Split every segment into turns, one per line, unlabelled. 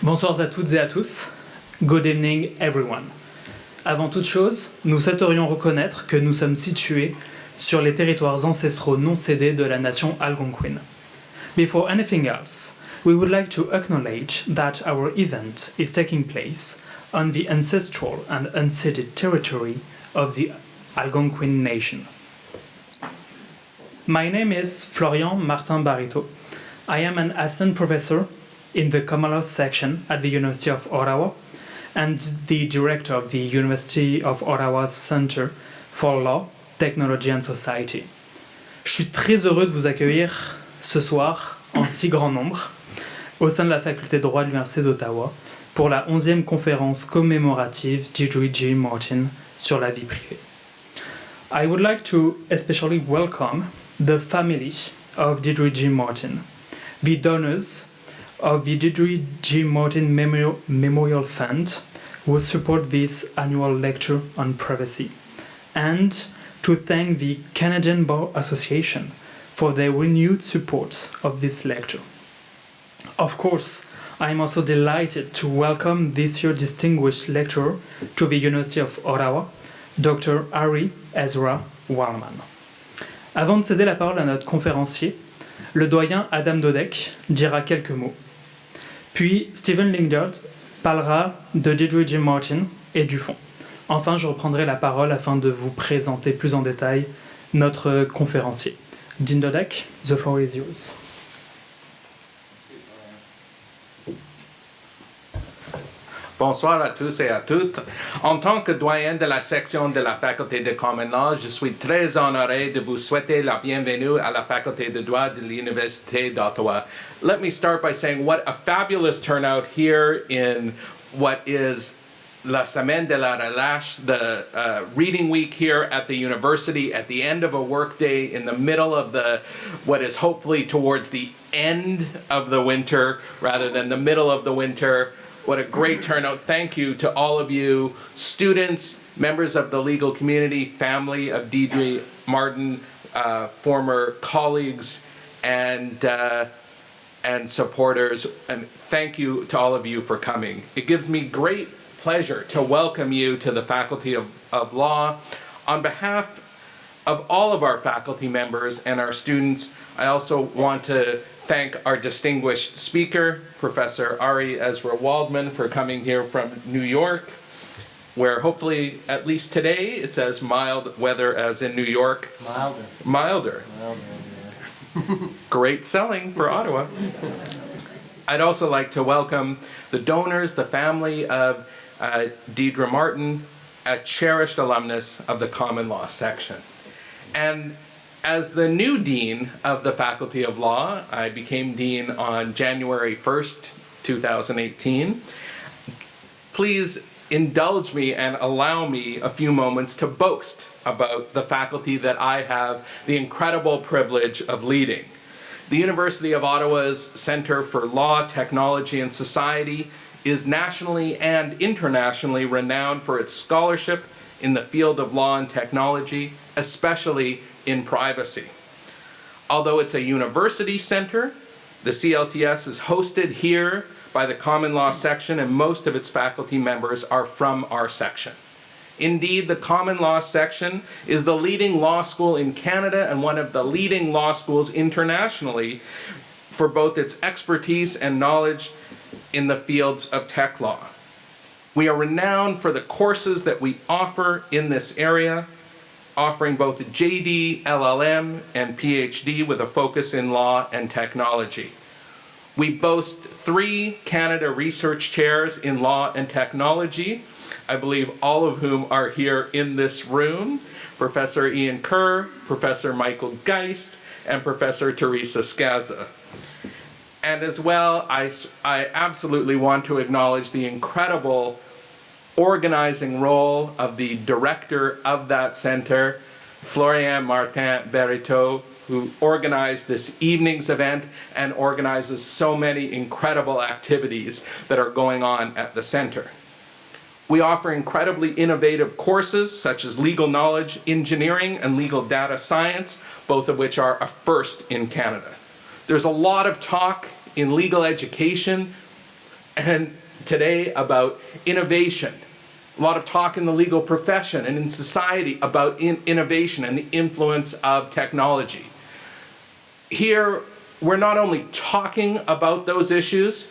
Bonsoir à toutes et à tous. Good evening, everyone. Avant toute chose, nous souhaiterions reconnaître que nous sommes situés sur les territoires ancestraux non cédés de la nation algonquine. Before anything else, we would like to acknowledge that our event is taking place on the ancestral and unceded territory of the Algonquin nation. My name is Florian Martin Barito. I am an assistant professor in the Common Law section at the University of Ottawa and the director of the University of Ottawa's Center for Law, Technology and Society. Je suis très heureux de vous accueillir ce soir en si grand nombre au sein de la faculté de droit de l'Université d'Ottawa pour la 11e conférence commémorative Deirdre G. Martin sur la vie privée. I would like to especially welcome the family of Deirdre G. Martin, the donors of the Deirdre G. Martin Memorial Fund who support this annual lecture on privacy, and to thank the Canadian Bar Association for their renewed support of this lecture. Of course, I am also delighted to welcome this year's distinguished lecturer to the University of Ottawa, Dr. Ari Ezra Waldman. Avant de céder la parole à notre conférencier, le doyen Adam Dodek dira quelques mots. Puis Stephen Lingard parlera de Deirdre G. Martin et du fond. Enfin, je reprendrai la parole afin de vous présenter plus en détail notre conférencier. Dean Dodek, the floor is yours.
Bonsoir à tous et à toutes. En tant que doyen de la section de la faculté de Common Law, je suis très honoré de vous souhaiter la bienvenue à la faculté de droit de l'Université d'Ottawa. Let me start by saying what a fabulous turnout here in what is La Semaine de la Relâche, the reading week here at the university at the end of a workday in the middle of what is hopefully towards the end of the winter rather than the middle of the winter. What a great turnout. Thank you to all of you, students, members of the legal community, family of Deirdre Martin, former colleagues, and supporters. And thank you to all of you for coming. It gives me great pleasure to welcome you to the Faculty of Law. On behalf of all of our faculty members and our students, I also want to thank our distinguished speaker, Professor Ari Ezra Waldman, for coming here from New York, where hopefully, at least today, it's as mild weather as in New York. Milder. Yeah. Great selling for Ottawa. I'd also like to welcome the donors, the family of Deirdre Martin, a cherished alumnus of the Common Law section. And as the new dean of the Faculty of Law, I became dean on January 1st, 2018. Please indulge me and allow me a few moments to boast about the faculty that I have the incredible privilege of leading. The University of Ottawa's Center for Law, Technology, and Society is nationally and internationally renowned for its scholarship in the field of law and technology, especially in privacy. Although it's a university center, the CLTS is hosted here by the Common Law section, and most of its faculty members are from our section. Indeed, the Common Law section is the leading law school in Canada and one of the leading law schools internationally for both its expertise and knowledge in the fields of tech law. We are renowned for the courses that we offer in this area, offering both a JD, LLM, and PhD with a focus in law and technology. We boast 3 Canada Research Chairs in law and technology, I believe all of whom are here in this room, Professor Ian Kerr, Professor Michael Geist, and Professor Teresa Skaza. And as well, I absolutely want to acknowledge the incredible organizing role of the director of that center, Florian Martin Barito, who organized this evening's event and organizes so many incredible activities that are going on at the center. We offer incredibly innovative courses such as legal knowledge, engineering, and legal data science, both of which are a first in Canada. There's a lot of talk in legal education and today about innovation. A lot of talk in the legal profession and in society about innovation and the influence of technology. Here, we're not only talking about those issues,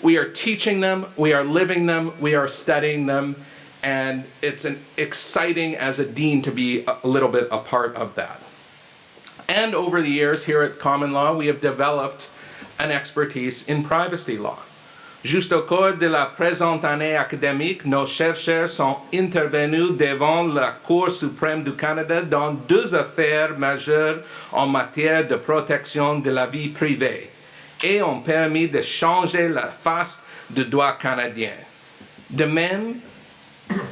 we are teaching them, we are living them, we are studying them, and it's exciting as a dean to be a little bit a part of that. And over the years here at Common Law, we have developed an expertise in privacy law. Juste au cours de la présente année académique, nos chercheurs sont intervenus devant la Cour suprême du Canada dans 2 affaires majeures en matière de protection de la vie privée et ont permis de changer la face du droit canadien. De même,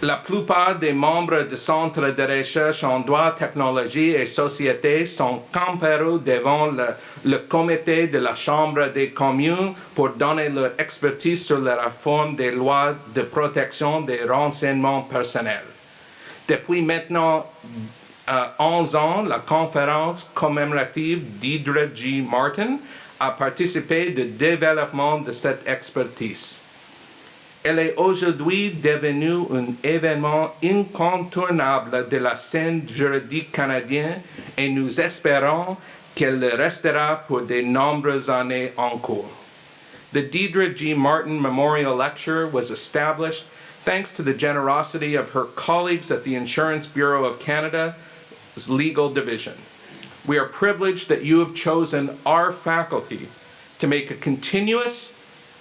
la plupart des membres du Centre de recherche en droit, technologie et société sont comparus devant le comité de la Chambre des communes pour donner leur expertise sur la réforme des lois de protection des renseignements personnels. Depuis maintenant 11 ans, la conférence commémorative Deirdre G. Martin a participé au développement de cette expertise. Elle est aujourd'hui devenue un événement incontournable de la scène juridique canadienne et nous espérons qu'elle le restera pour de nombreuses années en cours. The Deirdre G. Martin Memorial Lecture was established thanks to the generosity of her colleagues at the Insurance Bureau of Canada's Legal Division. We are privileged that you have chosen our faculty to make a continuous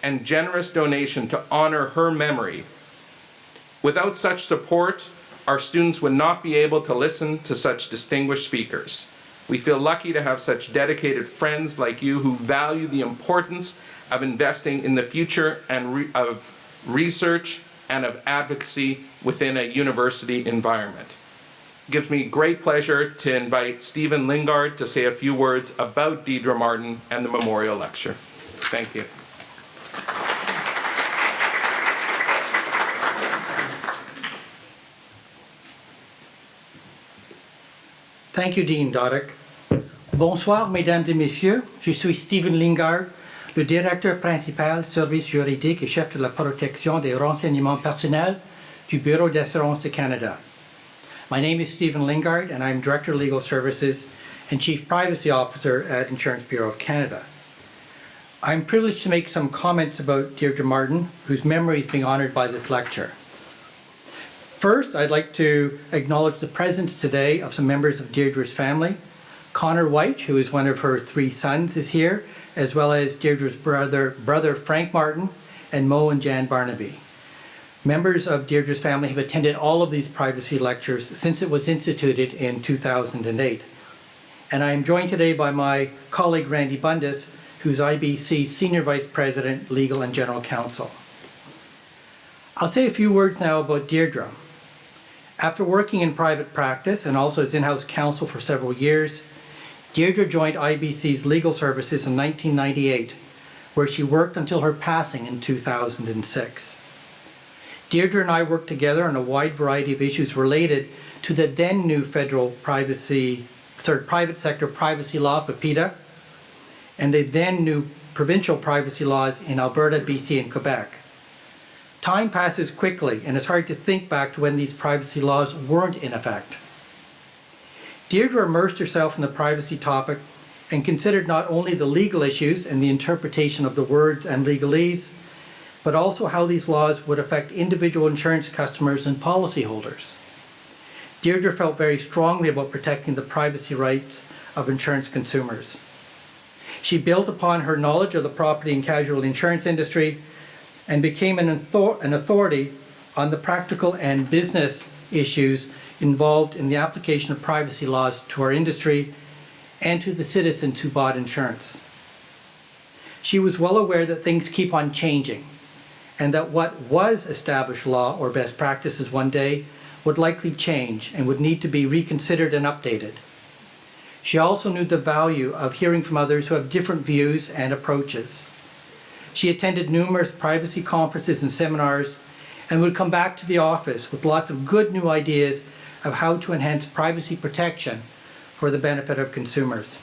and generous donation to honor her memory. Without such support, our students would not be able to listen to such distinguished speakers. We feel lucky to have such dedicated friends like you who value the importance of investing in the future and of research and of advocacy within a university environment. It gives me great pleasure to invite Stephen Lingard to say a few words about Deirdre Martin and the memorial lecture. Thank you.
Thank you, Dean Doddick. Bonsoir, mesdames et messieurs. Je suis Stephen Lingard, le directeur principal, service juridique et chef de la protection des renseignements personnels du Bureau d'assurance du Canada. My name is Stephen Lingard, and I'm Director of Legal Services and Chief Privacy Officer at Insurance Bureau of Canada. I'm privileged to make some comments about Deirdre Martin, whose memory is being honored by this lecture. First, I'd like to acknowledge the presence today of some members of Deirdre's family. Connor White, who is one of her 3 sons, is here, as well as Deirdre's brother Frank Martin, and Mo and Jan Barnaby. Members of Deirdre's family have attended all of these privacy lectures since it was instituted in 2008. And I am joined today by my colleague Randy Bundes, who's IBC's Senior Vice President, Legal and General Counsel. I'll say a few words now about Deirdre. After working in private practice and also as in-house counsel for several years, Deirdre joined IBC's legal services in 1998, where she worked until her passing in 2006. Deirdre and I worked together on a wide variety of issues related to the then new federal private sector privacy law, PIPEDA, and the then new provincial privacy laws in Alberta, BC, and Quebec. Time passes quickly, and it's hard to think back to when these privacy laws weren't in effect. Deirdre immersed herself in the privacy topic and considered not only the legal issues and the interpretation of the words and legalese, but also how these laws would affect individual insurance customers and policyholders. Deirdre felt very strongly about protecting the privacy rights of insurance consumers. She built upon her knowledge of the property and casualty insurance industry and became an authority on the practical and business issues involved in the application of privacy laws to our industry and to the citizens who bought insurance. She was well aware that things keep on changing and that what was established law or best practices one day would likely change and would need to be reconsidered and updated. She also knew the value of hearing from others who have different views and approaches. She attended numerous privacy conferences and seminars and would come back to the office with lots of good new ideas of how to enhance privacy protection for the benefit of consumers.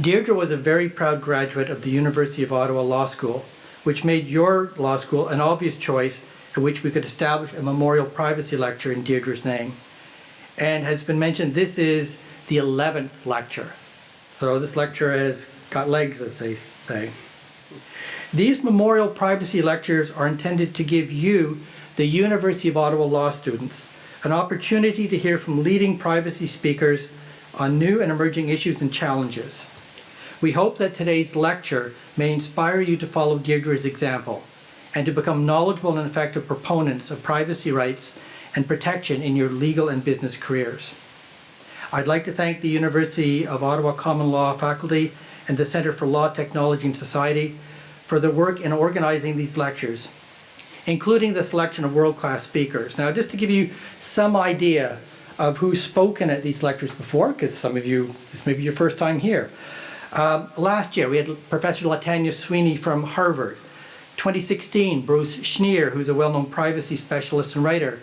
Deirdre was a very proud graduate of the University of Ottawa Law School, which made your law school an obvious choice at which we could establish a memorial privacy lecture in Deirdre's name. And has been mentioned, this is the 11th lecture. So this lecture has got legs, as they say. These memorial privacy lectures are intended to give you, the University of Ottawa law students, an opportunity to hear from leading privacy speakers on new and emerging issues and challenges. We hope that today's lecture may inspire you to follow Deirdre's example and to become knowledgeable and effective proponents of privacy rights and protection in your legal and business careers. I'd like to thank the University of Ottawa Common Law faculty and the Centre for Law, Technology and Society for their work in organizing these lectures, including the selection of world-class speakers. Now, just to give you some idea of who's spoken at these lectures before, because some of you, this may be your first time here. Last year, we had Professor Latanya Sweeney from Harvard. 2016, Bruce Schneer, who's a well-known privacy specialist and writer.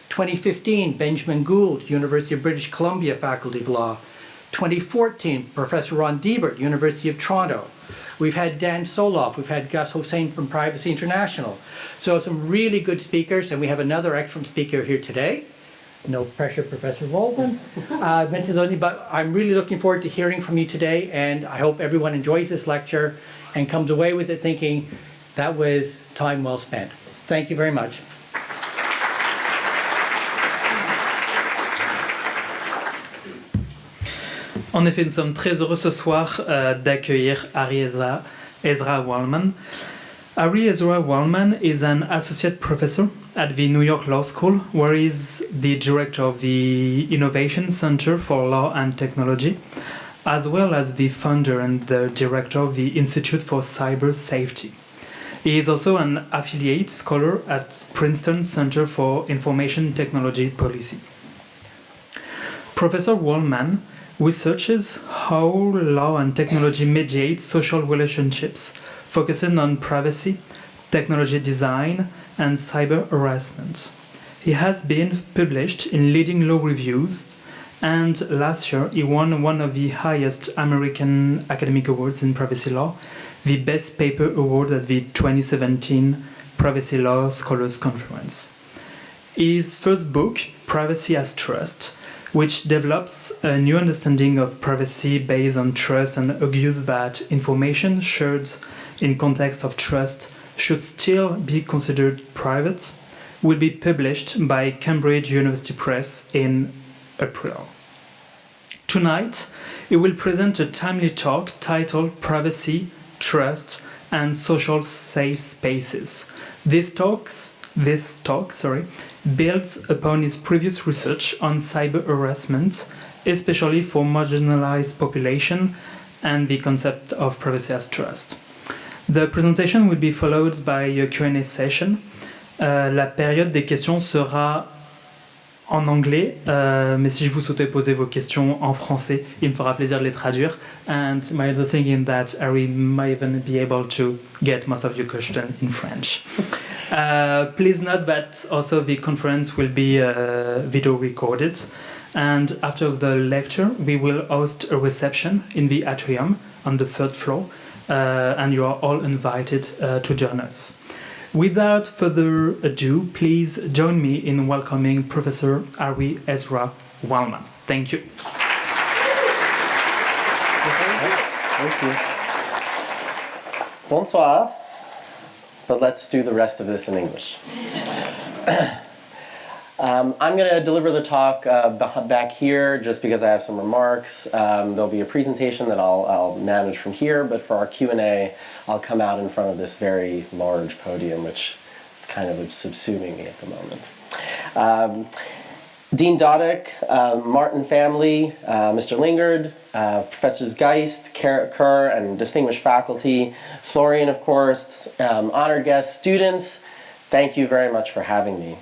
2015, Benjamin Gould, University of British Columbia Faculty of Law. 2014, Professor Ron Diebert, University of Toronto. We've had Dan Soloff, we've had Gus Hossain from Privacy International. So some really good speakers, and we have another excellent speaker here today. No pressure, Professor Waldman. But I'm really looking forward to hearing from you today, and I hope everyone enjoys this lecture and comes away with it thinking that was time well spent. Thank you very much.
En effet, nous sommes très heureux ce soir d'accueillir Ari Ezra Waldman. Ari Ezra Waldman is an associate professor at the New York Law School, where he is the director of the Innovation Center for Law and Technology, as well as the founder and the director of the Institute for Cyber Safety. He is also an affiliate scholar at Princeton Center for Information Technology Policy. Professor Waldman researches how law and technology mediate social relationships, focusing on privacy, technology design, and cyber harassment. He has been published in leading law reviews, and last year he won one of the highest American academic awards in privacy law, the Best Paper Award at the 2017 Privacy Law Scholars Conference. His first book, Privacy as Trust, which develops a new understanding of privacy based on trust and argues that information shared in context of trust should still be considered private, will be published by Cambridge University Press in April. Tonight, he will present a timely talk titled Privacy, Trust, and Social Safe Spaces. This talk builds upon his previous research on cyber harassment, especially for marginalized population and the concept of privacy as trust. The presentation will be followed by a Q&A session. La période des questions sera en anglais, mais si vous souhaitez poser vos questions en français, il me fera plaisir de les traduire. And my understanding is that Ari might even be able to get most of your questions in French. Please note that also the conference will be video recorded, and after the lecture we will host a reception in the atrium on the 3rd floor, and you are all invited to join us. Without further ado, please join me in welcoming Professor Ari Ezra Waldman. Thank you.
Thank you. Bonsoir. But let's do the rest of this in English. I'm going to deliver the talk back here just because I have some remarks. There'll be a presentation that I'll manage from here, but for our Q&A, I'll come out in front of this very large podium, which is kind of subsuming me at the moment. Dean Doddick, Martin family, Mr. Lingard, Professors Geist, Kerr, and distinguished faculty, Florian, of course, honored guests, students, thank you very much for having me.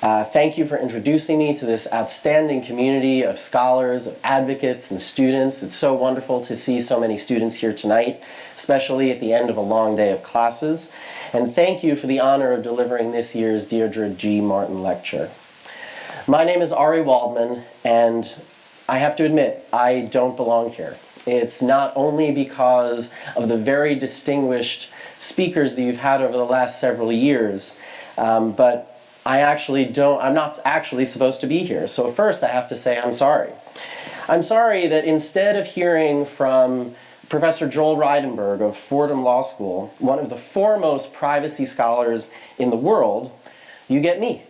Thank you for introducing me to this outstanding community of scholars, of advocates, and students. It's so wonderful to see so many students here tonight, especially at the end of a long day of classes. And thank you for the honor of delivering this year's Deirdre G. Martin Lecture. My name is Ari Waldman, and I have to admit, I don't belong here. It's not only because of the very distinguished speakers that you've had over the last several years, but I'm not actually supposed to be here. So first I have to say I'm sorry. I'm sorry that instead of hearing from Professor Joel Reidenberg of Fordham Law School, one of the foremost privacy scholars in the world, you get me.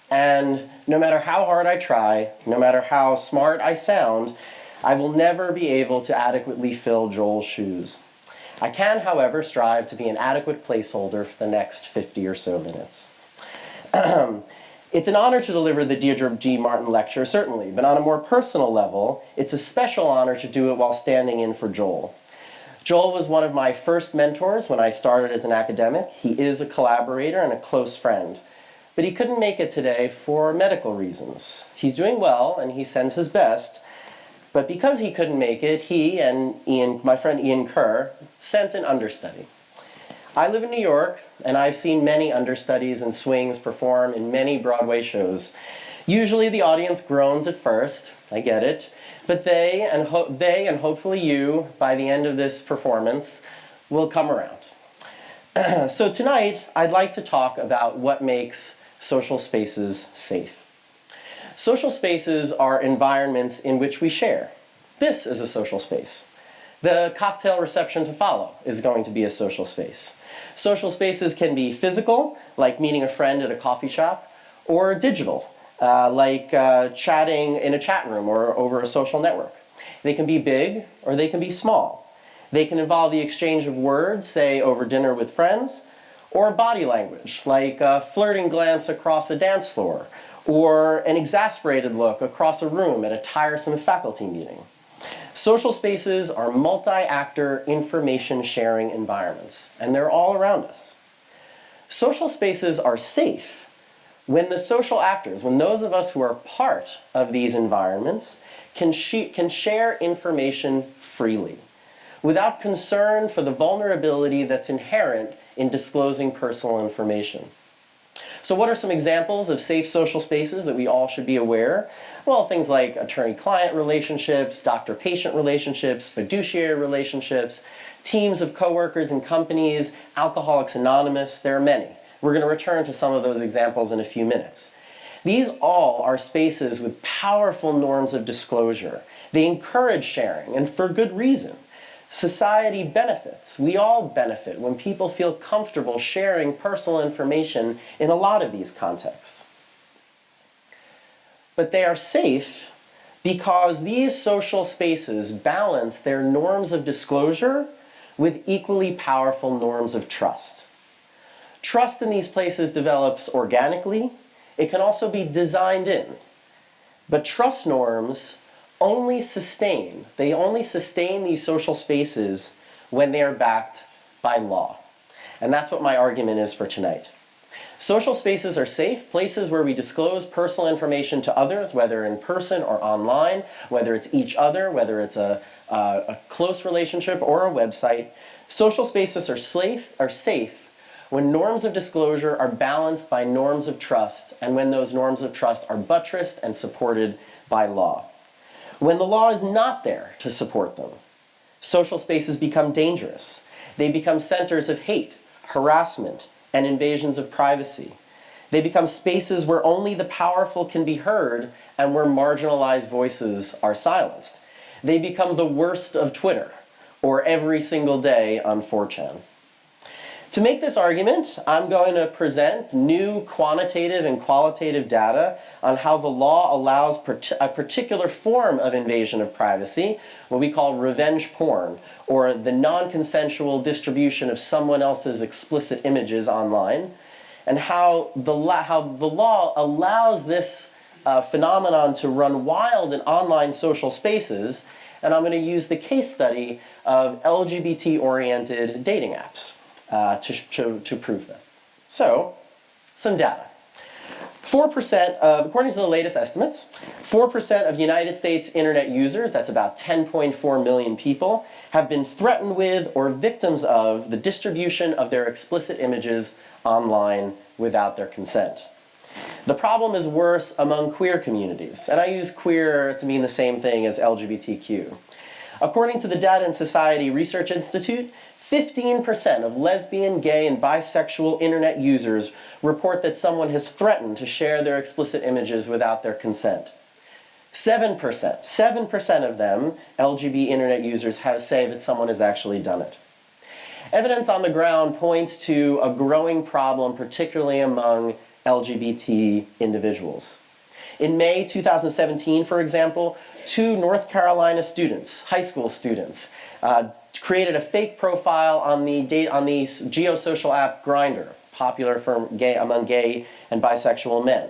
And no matter how hard I try, no matter how smart I sound, I will never be able to adequately fill Joel's shoes. I can, however, strive to be an adequate placeholder for the next 50 or so minutes. It's an honor to deliver the Deirdre G. Martin Lecture, certainly, but on a more personal level, it's a special honor to do it while standing in for Joel. Joel was one of my first mentors when I started as an academic. He is a collaborator and a close friend. But he couldn't make it today for medical reasons. He's doing well, and he sends his best. But because he couldn't make it, he and my friend Ian Kerr, sent an understudy. I live in New York, and I've seen many understudies and swings perform in many Broadway shows. Usually the audience groans at first, I get it, but they and hopefully you, by the end of this performance, will come around. So tonight, I'd like to talk about what makes social spaces safe. Social spaces are environments in which we share. This is a social space. The cocktail reception to follow is going to be a social space. Social spaces can be physical, like meeting a friend at a coffee shop, or digital, like chatting in a chat room or over a social network. They can be big or they can be small. They can involve the exchange of words, say over dinner with friends, or body language, like a flirting glance across a dance floor, or an exasperated look across a room at a tiresome faculty meeting. Social spaces are multi-actor information-sharing environments, and they're all around us. Social spaces are safe when the social actors, when those of us who are part of these environments can share information freely, without concern for the vulnerability that's inherent in disclosing personal information. So what are some examples of safe social spaces that we all should be aware? Well, things like attorney-client relationships, doctor-patient relationships, fiduciary relationships, teams of coworkers and companies, Alcoholics Anonymous, there are many. We're going to return to some of those examples in a few minutes. These all are spaces with powerful norms of disclosure. They encourage sharing, and for good reason. Society benefits. We all benefit when people feel comfortable sharing personal information in a lot of these contexts. But they are safe because these social spaces balance their norms of disclosure with equally powerful norms of trust. Trust in these places develops organically. It can also be designed in. But trust norms only sustain these social spaces when they are backed by law. And that's what my argument is for tonight. Social spaces are safe, places where we disclose personal information to others, whether in person or online, whether it's each other, whether it's a close relationship or a website. Social spaces are safe when norms of disclosure are balanced by norms of trust, and when those norms of trust are buttressed and supported by law. When the law is not there to support them, social spaces become dangerous. They become centers of hate, harassment, and invasions of privacy. They become spaces where only the powerful can be heard and where marginalized voices are silenced. They become the worst of Twitter, or every single day on 4chan. To make this argument, I'm going to present new quantitative and qualitative data on how the law allows a particular form of invasion of privacy, what we call revenge porn, or the non-consensual distribution of someone else's explicit images online, and how the law allows this phenomenon to run wild in online social spaces, and I'm going to use the case study of LGBT-oriented dating apps. To prove this. So, some data. 4% according to the latest estimates, 4% of United States internet users, that's about 10.4 million people, have been threatened with or victims of the distribution of their explicit images online without their consent. The problem is worse among queer communities, and I use queer to mean the same thing as LGBTQ. According to the Data and Society Research Institute, 15% of lesbian, gay, and bisexual internet users report that someone has threatened to share their explicit images without their consent. 7% of them, LGBT internet users, say that someone has actually done it. Evidence on the ground points to a growing problem, particularly among LGBT individuals. In May 2017, for example, 2 North Carolina students, high school students, created a fake profile on the geosocial app Grindr, popular among gay and bisexual men.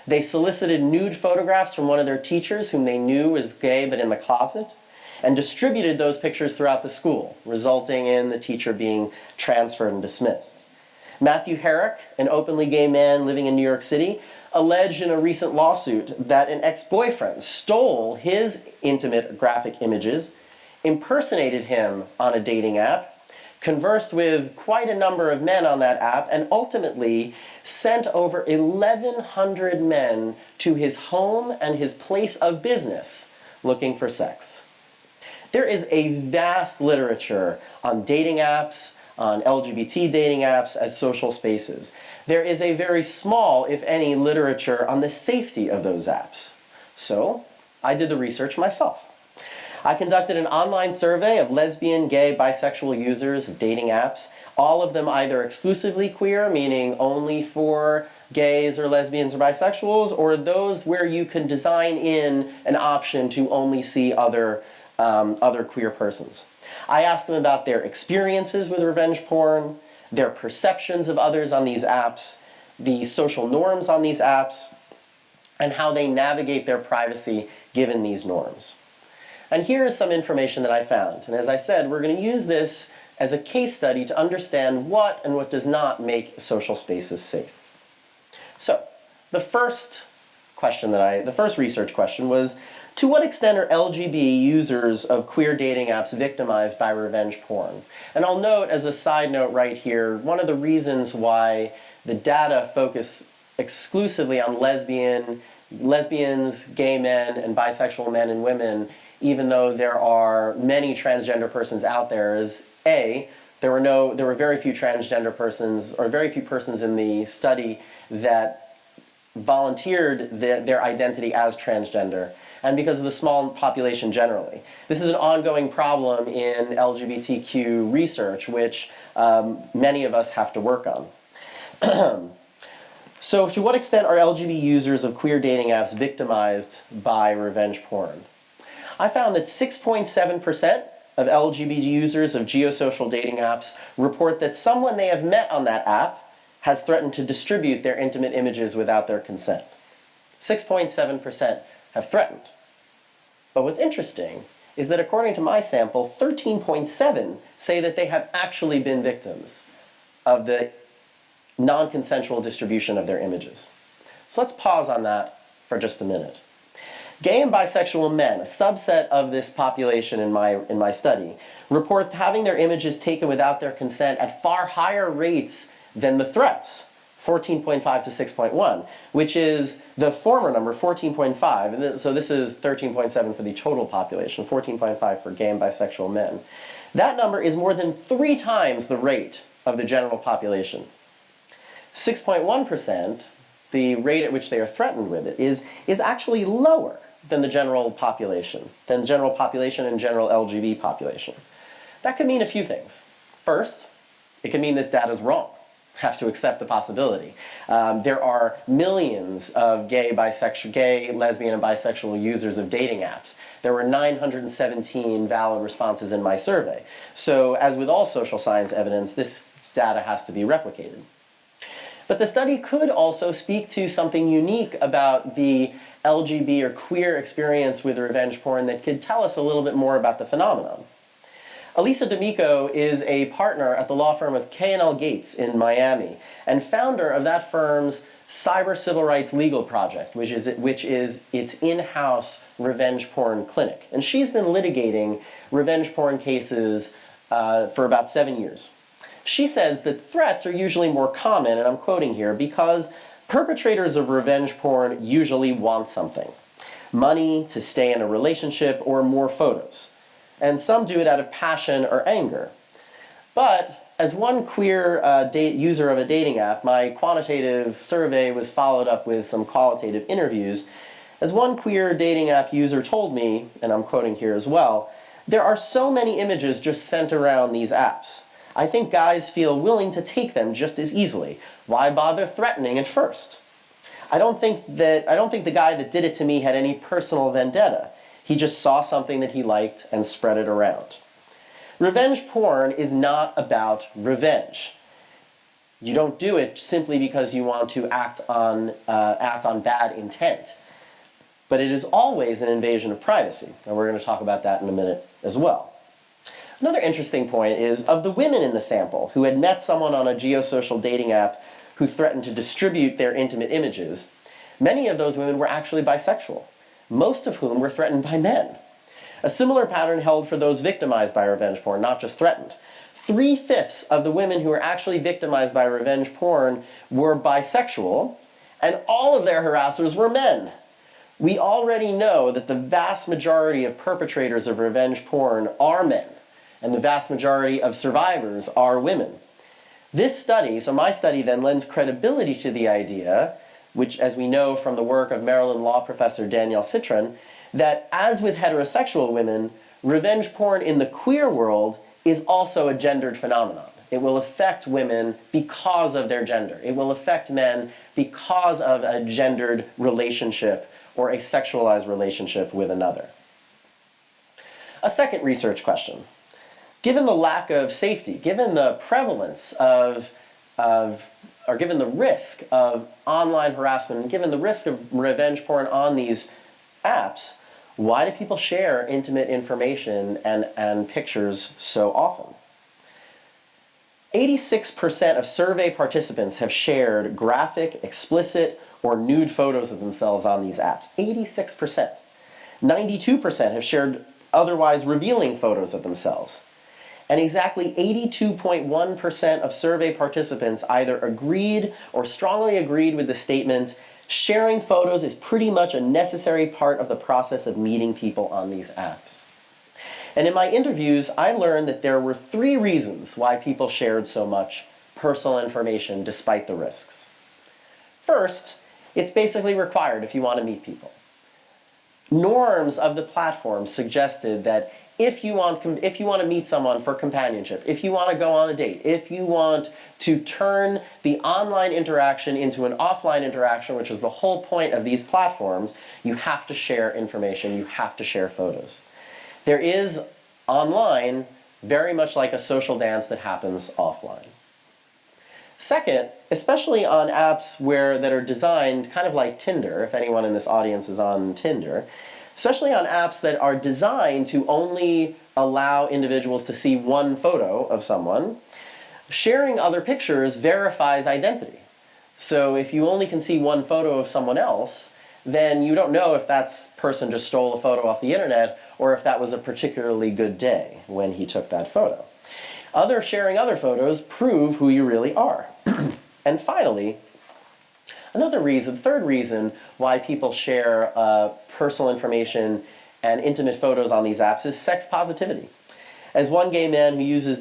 They solicited nude photographs from one of their teachers, whom they knew was gay but in the closet, and distributed those pictures throughout the school, resulting in the teacher being transferred and dismissed. Matthew Herrick, an openly gay man living in New York City, alleged in a recent lawsuit that an ex-boyfriend stole his intimate graphic images, impersonated him on a dating app, conversed with quite a number of men on that app, and ultimately sent over 1,100 men to his home and his place of business looking for sex. There is a vast literature on dating apps, on LGBT dating apps as social spaces. There is a very small, if any, literature on the safety of those apps. So I did the research myself. I conducted an online survey of lesbian, gay, bisexual users of dating apps, all of them either exclusively queer, meaning only for gays or lesbians or bisexuals, or those where you can design in an option to only see other queer persons. I asked them about their experiences with revenge porn, their perceptions of others on these apps, the social norms on these apps, and how they navigate their privacy given these norms. And here is some information that I found. And as I said, we're going to use this as a case study to understand what and what does not make social spaces safe. So, the first research question was, to what extent are LGBT users of queer dating apps victimized by revenge porn? And I'll note, as a side note right here, one of the reasons why the data focus exclusively on lesbians, gay men, and bisexual men and women, even though there are many transgender persons out there, is A, there were very few transgender persons, or very few persons in the study that volunteered their identity as transgender, and because of the small population generally. This is an ongoing problem in LGBTQ research, which many of us have to work on. So to what extent are LGBT users of queer dating apps victimized by revenge porn? I found that 6.7% of LGBT users of geosocial dating apps report that someone they have met on that app has threatened to distribute their intimate images without their consent. 6.7% have threatened. But what's interesting is that according to my sample, 13.7 say that they have actually been victims of the non-consensual distribution of their images. So let's pause on that for just a minute. Gay and bisexual men, a subset of this population in my study, report having their images taken without their consent at far higher rates than the threats, 14.5 to 6.1, which is the former number, 14.5. And so this is 13.7 for the total population, 14.5 for gay and bisexual men. That number is more than 3 times the rate of the general population. 6.1%, the rate at which they are threatened with it, is actually lower than the general population, and general LGBT population. That could mean a few things. First, it could mean this data is wrong. Have to accept the possibility. There are millions of gay, lesbian, and bisexual users of dating apps. There were 917 valid responses in my survey. So, as with all social science evidence, this data has to be replicated. But the study could also speak to something unique about the LGBT or queer experience with revenge porn that could tell us a little bit more about the phenomenon. Elisa D'Amico is a partner at the law firm of K&L Gates in Miami and founder of that firm's Cyber Civil Rights Legal Project, which is its in-house revenge porn clinic. And she's been litigating revenge porn cases for about 7 years. She says that threats are usually more common, and I'm quoting here, because perpetrators of revenge porn usually want something. Money, to stay in a relationship, or more photos. And some do it out of passion or anger. But as one queer user of a dating app, my quantitative survey was followed up with some qualitative interviews. As one queer dating app user told me, and I'm quoting here as well, there are so many images just sent around these apps. I think guys feel willing to take them just as easily. Why bother threatening at first? I don't think the guy that did it to me had any personal vendetta. He just saw something that he liked and spread it around. Revenge porn is not about revenge. You don't do it simply because you want to act on bad intent. But it is always an invasion of privacy, and we're going to talk about that in a minute as well. Another interesting point is, of the women in the sample who had met someone on a geosocial dating app who threatened to distribute their intimate images, many of those women were actually bisexual, most of whom were threatened by men. A similar pattern held for those victimized by revenge porn, not just threatened. 3/5 of the women who were actually victimized by revenge porn were bisexual, and all of their harassers were men. We already know that the vast majority of perpetrators of revenge porn are men, and the vast majority of survivors are women. This study, so my study then lends credibility to the idea, which as we know from the work of Maryland law professor Danielle Citron, that as with heterosexual women, revenge porn in the queer world is also a gendered phenomenon. It will affect women because of their gender. It will affect men because of a gendered relationship or a sexualized relationship with another. A second research question. Given the lack of safety, given the prevalence or given the risk of online harassment, and given the risk of revenge porn on these apps, why do people share intimate information and pictures so often? 86% of survey participants have shared graphic, explicit, or nude photos of themselves on these apps. 86%. 92% have shared otherwise revealing photos of themselves. And exactly 82.1% of survey participants either agreed or strongly agreed with the statement, sharing photos is pretty much a necessary part of the process of meeting people on these apps. And in my interviews, I learned that there were 3 reasons why people shared so much personal information despite the risks. First, it's basically required if you want to meet people. Norms of the platform suggested that if you want to meet someone for companionship, if you want to go on a date, if you want to turn the online interaction into an offline interaction, which is the whole point of these platforms, you have to share information, you have to share photos. There is online very much like a social dance that happens offline. Second, especially on apps that are designed kind of like Tinder, if anyone in this audience is on Tinder, especially on apps that are designed to only allow individuals to see one photo of someone, sharing other pictures verifies identity. So if you only can see one photo of someone else, then you don't know if that person just stole a photo off the internet or if that was a particularly good day when he took that photo. Sharing other photos prove who you really are. And finally, third reason why people share personal information and intimate photos on these apps is sex positivity. As one gay man who uses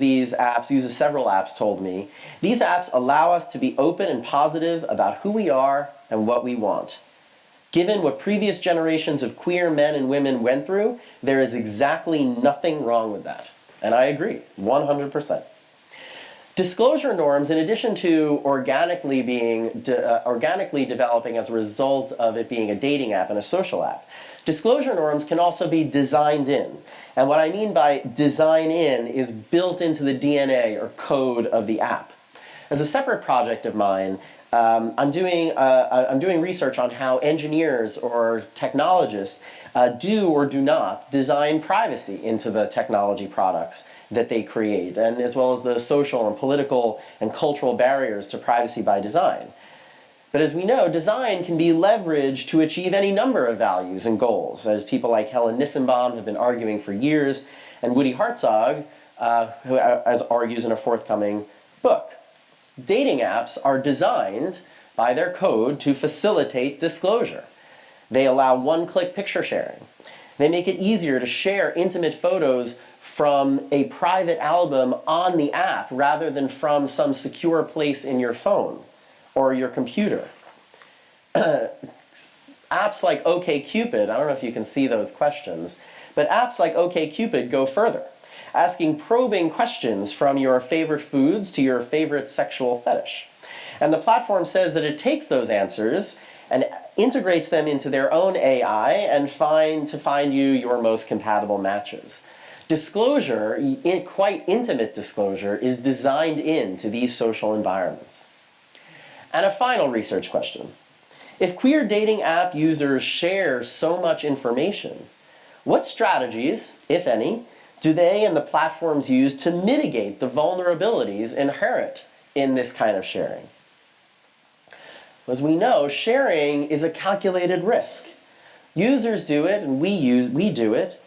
several apps told me, these apps allow us to be open and positive about who we are and what we want. Given what previous generations of queer men and women went through, there is exactly nothing wrong with that. And I agree, 100%. Disclosure norms, in addition to organically developing as a result of it being a dating app and a social app, disclosure norms can also be designed in. And what I mean by design in is built into the DNA or code of the app. As a separate project of mine, I'm doing research on how engineers or technologists do or do not design privacy into the technology products that they create, and as well as the social and political and cultural barriers to privacy by design. But as we know, design can be leveraged to achieve any number of values and goals, as people like Helen Nissenbaum have been arguing for years, and Woody Hartzog, who argues in a forthcoming book. Dating apps are designed by their code to facilitate disclosure. They allow one-click picture sharing. They make it easier to share intimate photos from a private album on the app rather than from some secure place in your phone or your computer. Apps like OkCupid, I don't know if you can see those questions, but apps like OkCupid go further, asking probing questions from your favorite foods to your favorite sexual fetish. And the platform says that it takes those answers and integrates them into their own AI and find you your most compatible matches. Disclosure, quite intimate disclosure, is designed into these social environments. And a final research question. If queer dating app users share so much information, what strategies, if any, do they and the platforms use to mitigate the vulnerabilities inherent in this kind of sharing? As we know, sharing is a calculated risk. Users do it and we do it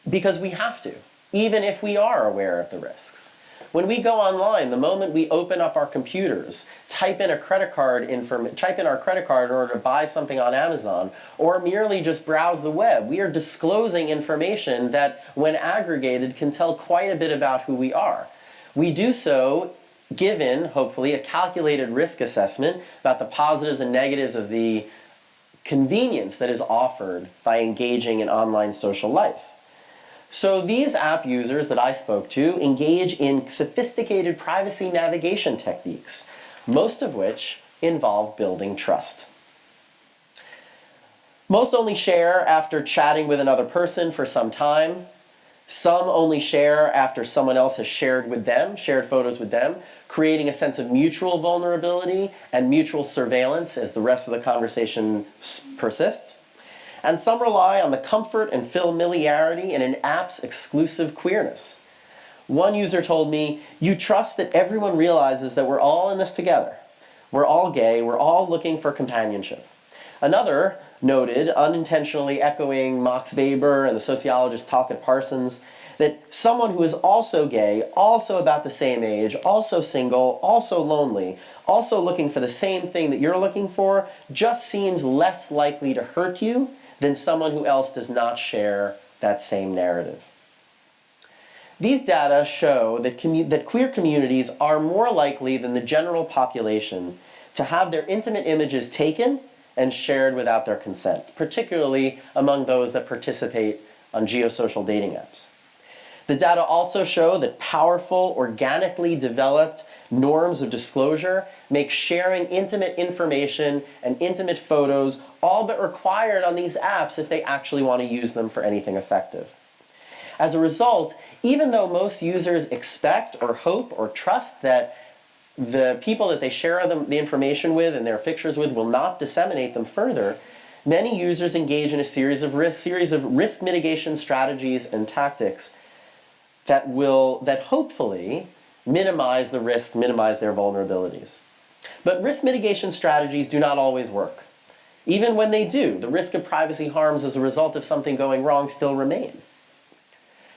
because we have to, even if we are aware of the risks. When we go online, the moment we open up our computers, type in our credit card in order to buy something on Amazon, or merely just browse the web, we are disclosing information that, when aggregated, can tell quite a bit about who we are. We do so given, hopefully, a calculated risk assessment about the positives and negatives of the convenience that is offered by engaging in online social life. So these app users that I spoke to engage in sophisticated privacy navigation techniques, most of which involve building trust. Most only share after chatting with another person for some time. Some only share after someone else has shared photos with them, creating a sense of mutual vulnerability and mutual surveillance as the rest of the conversation persists. And some rely on the comfort and familiarity in an app's exclusive queerness. One user told me, "You trust that everyone realizes that we're all in this together. We're all gay, we're all looking for companionship." Another noted, unintentionally echoing Max Weber and the sociologist Talcott Parsons, that someone who is also gay, also about the same age, also single, also lonely, also looking for the same thing that you're looking for, just seems less likely to hurt you than someone who else does not share that same narrative. These data show that queer communities are more likely than the general population to have their intimate images taken and shared without their consent, particularly among those that participate on geosocial dating apps. The data also show that powerful, organically developed norms of disclosure make sharing intimate information and intimate photos all but required on these apps if they actually want to use them for anything effective. As a result, even though most users expect or hope or trust that the people that they share the information with and their pictures with will not disseminate them further, many users engage in a series of risk mitigation strategies and tactics that hopefully minimize the risks, minimize their vulnerabilities. But risk mitigation strategies do not always work. Even when they do, the risk of privacy harms as a result of something going wrong still remain.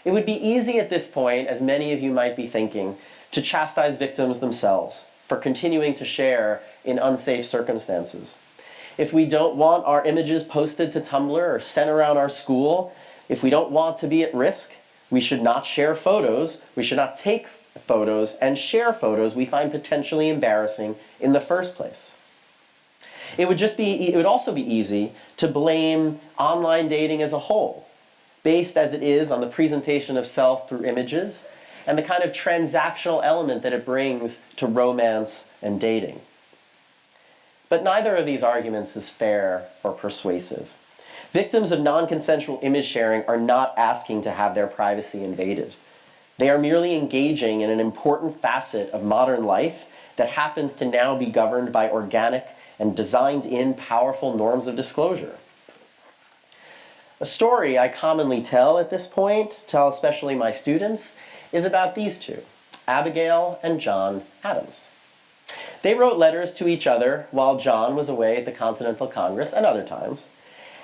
It would be easy at this point, as many of you might be thinking, to chastise victims themselves for continuing to share in unsafe circumstances. If we don't want our images posted to Tumblr or sent around our school, if we don't want to be at risk, we should not share photos, we should not take photos and share photos we find potentially embarrassing in the first place. It would also be easy to blame online dating as a whole, based as it is on the presentation of self through images and the kind of transactional element that it brings to romance and dating. But neither of these arguments is fair or persuasive. Victims of non-consensual image sharing are not asking to have their privacy invaded. They are merely engaging in an important facet of modern life that happens to now be governed by organic and designed-in powerful norms of disclosure. A story I commonly tell at this point, tell especially my students, is about these two, Abigail and John Adams. They wrote letters to each other while John was away at the Continental Congress and other times.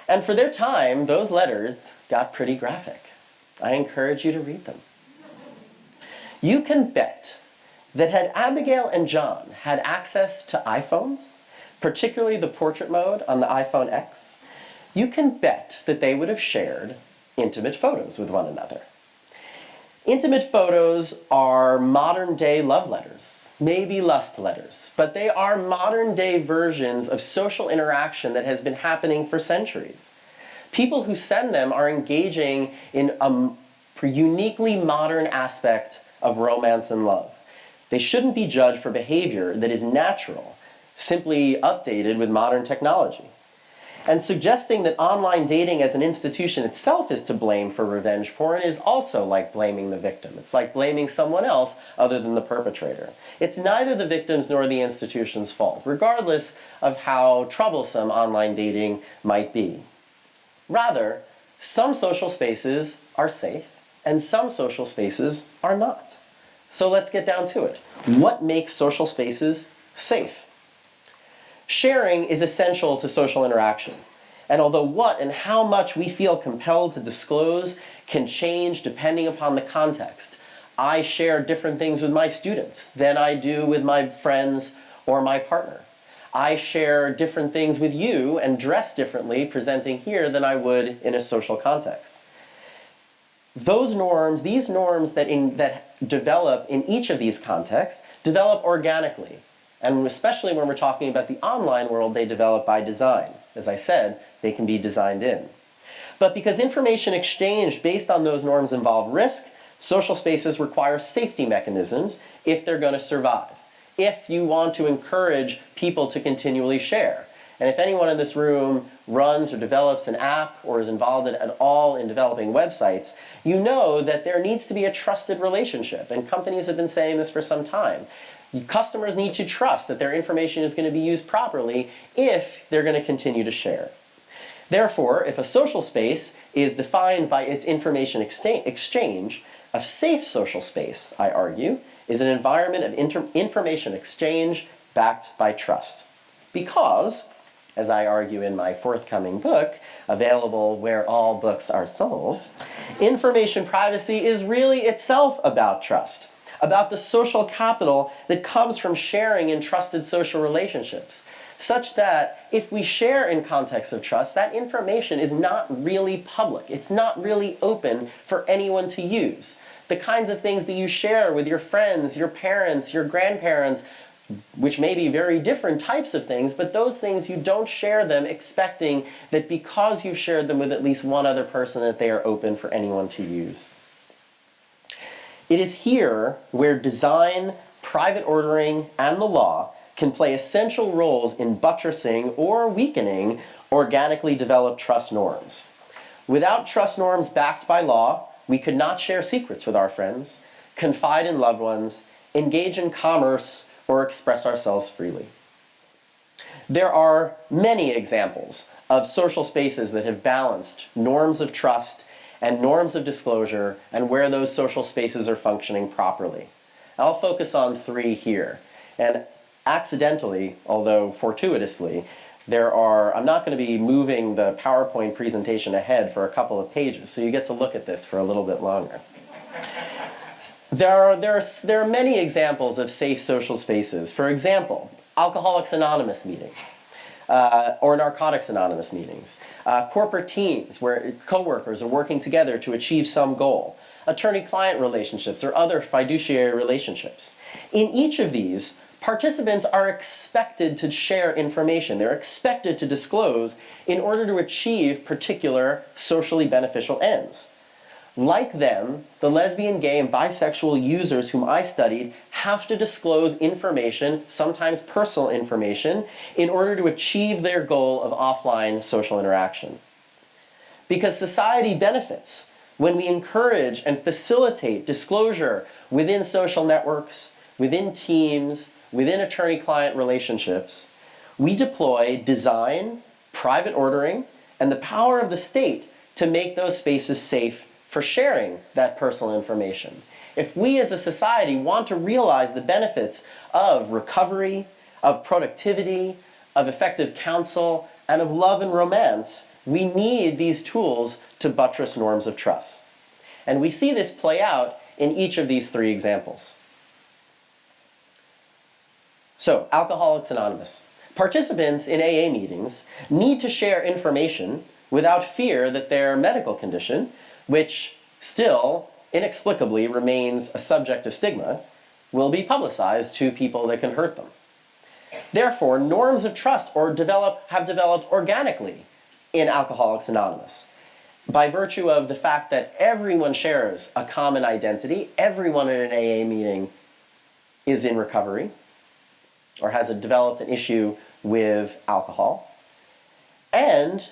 And for their time, those letters got pretty graphic. I encourage you to read them. You can bet that had Abigail and John had access to iPhones, particularly the portrait mode on the iPhone X, you can bet that they would have shared intimate photos with one another. Intimate photos are modern-day love letters, maybe lust letters, but they are modern-day versions of social interaction that has been happening for centuries. People who send them are engaging in a uniquely modern aspect of romance and love. They shouldn't be judged for behavior that is natural, simply updated with modern technology. And suggesting that online dating as an institution itself is to blame for revenge porn is also like blaming the victim. It's like blaming someone else other than the perpetrator. It's neither the victim's nor the institution's fault, regardless of how troublesome online dating might be. Rather, some social spaces are safe, and some social spaces are not. So let's get down to it. What makes social spaces safe? Sharing is essential to social interaction. And although what and how much we feel compelled to disclose can change depending upon the context, I share different things with my students than I do with my friends or my partner. I share different things with you and dress differently presenting here than I would in a social context. Those norms, these norms that develop in each of these contexts, develop organically. And especially when we're talking about the online world, they develop by design. As I said, they can be designed in. But because information exchange based on those norms involve risk, social spaces require safety mechanisms if they're going to survive. If you want to encourage people to continually share. And if anyone in this room runs or develops an app or is involved at all in developing websites, you know that there needs to be a trusted relationship. And companies have been saying this for some time. Customers need to trust that their information is going to be used properly if they're going to continue to share. Therefore, if a social space is defined by its information exchange, a safe social space, I argue, is an environment of information exchange backed by trust. Because, as I argue in my forthcoming book, available where all books are sold, information privacy is really itself about trust. About the social capital that comes from sharing in trusted social relationships, such that if we share in context of trust, that information is not really public. It's not really open for anyone to use. The kinds of things that you share with your friends, your parents, your grandparents, which may be very different types of things, but those things you don't share them expecting that because you've shared them with at least one other person that they are open for anyone to use. It is here where design, private ordering, and the law can play essential roles in buttressing or weakening organically developed trust norms. Without trust norms backed by law, we could not share secrets with our friends, confide in loved ones, engage in commerce, or express ourselves freely. There are many examples of social spaces that have balanced norms of trust and norms of disclosure, and where those social spaces are functioning properly. I'll focus on 3 here. And accidentally, although fortuitously, I'm not going to be moving the PowerPoint presentation ahead for a couple of pages, so you get to look at this for a little bit longer. There are many examples of safe social spaces. For example, Alcoholics Anonymous meetings. Or Narcotics Anonymous meetings. Corporate teams where coworkers are working together to achieve some goal. Attorney-client relationships or other fiduciary relationships. In each of these, participants are expected to share information. They're expected to disclose in order to achieve particular socially beneficial ends. Like them, the lesbian, gay, and bisexual users whom I studied have to disclose information, sometimes personal information, in order to achieve their goal of offline social interaction. Because society benefits when we encourage and facilitate disclosure within social networks, within teams, within attorney-client relationships. We deploy design, private ordering, and the power of the state to make those spaces safe for sharing that personal information. If we as a society want to realize the benefits of recovery, of productivity, of effective counsel, and of love and romance, we need these tools to buttress norms of trust. And we see this play out in each of these 3 examples. So, Alcoholics Anonymous. Participants in AA meetings need to share information without fear that their medical condition, which still inexplicably remains a subject of stigma will be publicized to people that can hurt them. Therefore, norms of trust have developed organically in Alcoholics Anonymous by virtue of the fact that everyone shares a common identity, everyone in an AA meeting is in recovery or has developed an issue with alcohol, and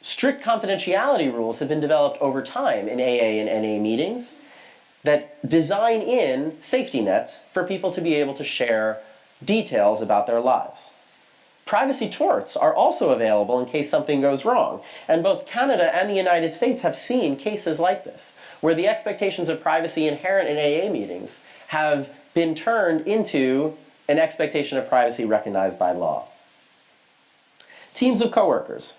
strict confidentiality rules have been developed over time in AA and NA meetings that design in safety nets for people to be able to share details about their lives. Privacy torts are also available in case something goes wrong, and both Canada and the United States have seen cases like this, where the expectations of privacy inherent in AA meetings have been turned into an expectation of privacy recognized by law. Teams of coworkers.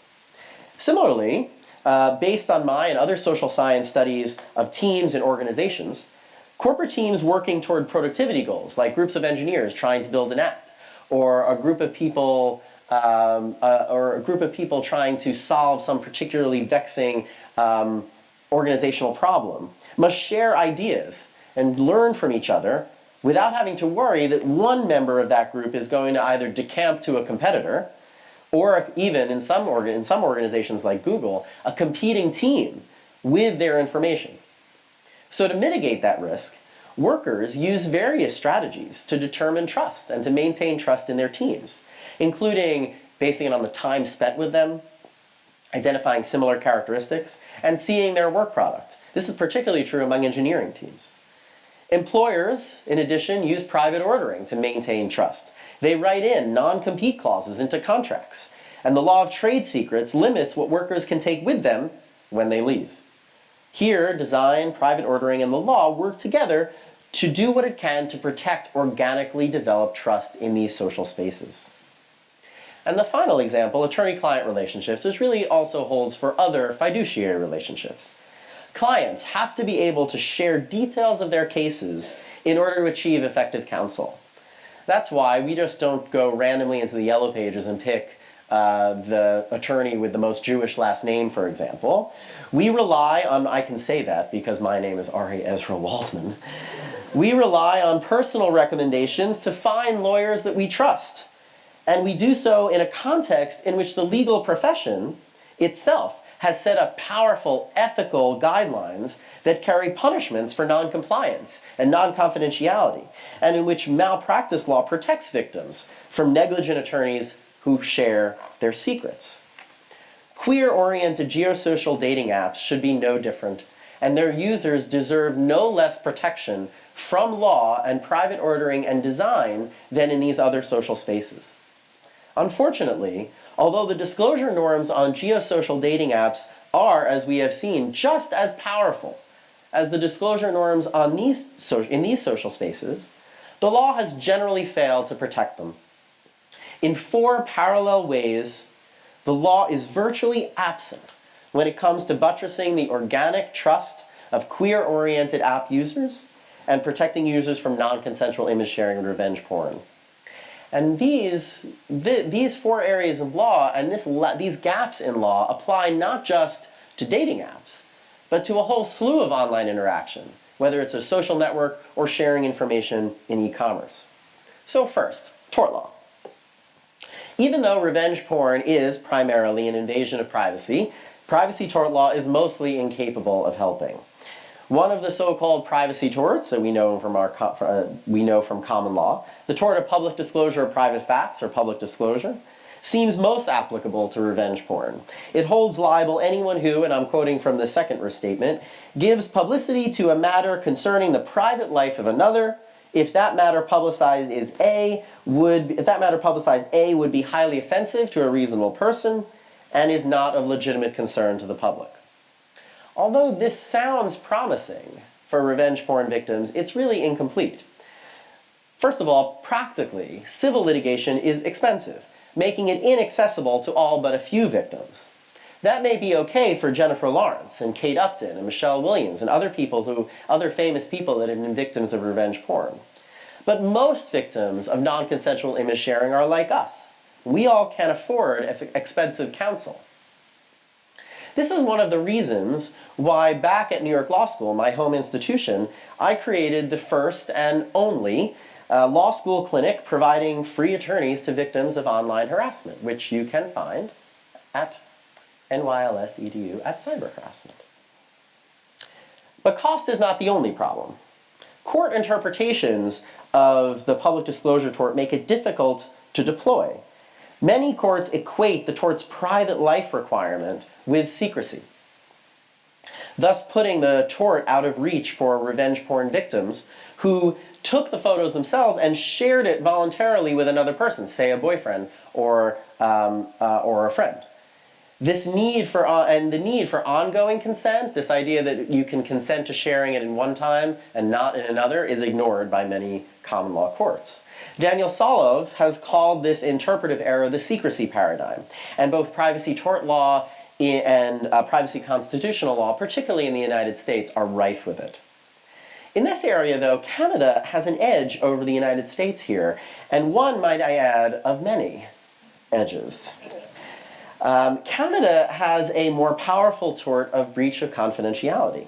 Similarly, based on my and other social science studies of teams and organizations, corporate teams working toward productivity goals, like groups of engineers trying to build an app, or a group of people trying to solve some particularly vexing organizational problem, must share ideas and learn from each other without having to worry that one member of that group is going to either decamp to a competitor, or even in some organizations like Google, a competing team with their information. So to mitigate that risk, workers use various strategies to determine trust and to maintain trust in their teams, including basing it on the time spent with them, identifying similar characteristics, and seeing their work product. This is particularly true among engineering teams. Employers, in addition, use private ordering to maintain trust. They write in non-compete clauses into contracts, and the law of trade secrets limits what workers can take with them when they leave. Here, design, private ordering, and the law work together to do what it can to protect organically developed trust in these social spaces. And the final example, attorney-client relationships, which really also holds for other fiduciary relationships. Clients have to be able to share details of their cases in order to achieve effective counsel. That's why we just don't go randomly into the yellow pages and pick the attorney with the most Jewish last name, for example. We rely on, I can say that because my name is Ari Ezra Waldman. We rely on personal recommendations to find lawyers that we trust. And we do so in a context in which the legal profession itself has set up powerful ethical guidelines that carry punishments for non-compliance and non-confidentiality, and in which malpractice law protects victims from negligent attorneys who share their secrets. Queer-oriented geosocial dating apps should be no different, and their users deserve no less protection from law and private ordering and design than in these other social spaces. Unfortunately, although the disclosure norms on geosocial dating apps are, as we have seen, just as powerful as the disclosure norms on in these social spaces, the law has generally failed to protect them. In 4 parallel ways, the law is virtually absent when it comes to buttressing the organic trust of queer-oriented app users and protecting users from non-consensual image sharing and revenge porn. And these 4 areas of law and these gaps in law apply not just to dating apps, but to a whole slew of online interaction, whether it's a social network or sharing information in e-commerce. So first, tort law. Even though revenge porn is primarily an invasion of privacy, privacy tort law is mostly incapable of helping. One of the so-called privacy torts that we know from common law, the tort of public disclosure of private facts, or public disclosure, seems most applicable to revenge porn. It holds liable anyone who, and I'm quoting from the second restatement, gives publicity to a matter concerning the private life of another, if that matter publicized would be highly offensive to a reasonable person and is not of legitimate concern to the public. Although this sounds promising for revenge porn victims, it's really incomplete. First of all, practically, civil litigation is expensive, making it inaccessible to all but a few victims. That may be okay for Jennifer Lawrence and Kate Upton and Michelle Williams and other famous people that have been victims of revenge porn. But most victims of non-consensual image sharing are like us. We all can't afford expensive counsel. This is one of the reasons why back at New York Law School, my home institution, I created the first and only law school clinic providing free attorneys to victims of online harassment, which you can find at NYLS.edu at cyber harassment. But cost is not the only problem. Court interpretations of the public disclosure tort make it difficult to deploy. Many courts equate the tort's private life requirement with secrecy, thus putting the tort out of reach for revenge porn victims who took the photos themselves and shared it voluntarily with another person, say a boyfriend or a friend. This need for, and the need for ongoing consent, this idea that you can consent to sharing it in one time and not in another, is ignored by many common law courts. Daniel Solove has called this interpretive error the secrecy paradigm, and both privacy tort law and privacy constitutional law, particularly in the United States, are rife with it. In this area, though, Canada has an edge over the United States here, and one, might I add, of many edges. Canada has a more powerful tort of breach of confidentiality.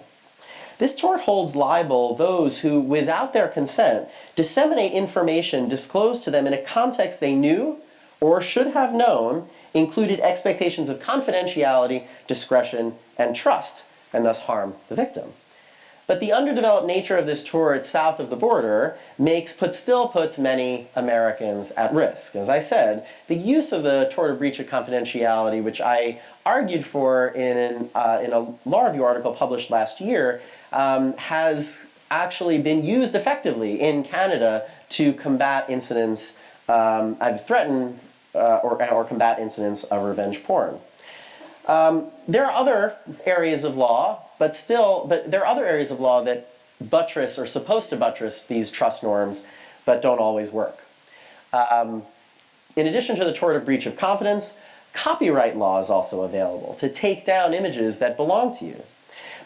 This tort holds liable those who, without their consent, disseminate information disclosed to them in a context they knew or should have known included expectations of confidentiality, discretion, and trust, and thus harm the victim. But the underdeveloped nature of this tort south of the border still puts many Americans at risk. As I said, the use of the tort of breach of confidentiality, which I argued for in a law review article published last year, has actually been used effectively in Canada to combat incidents, either threaten or combat incidents of revenge porn. There are other areas of law, but there are other areas of law that buttress or supposed to buttress these trust norms, but don't always work. In addition to the tort of breach of confidence, copyright law is also available to take down images that belong to you.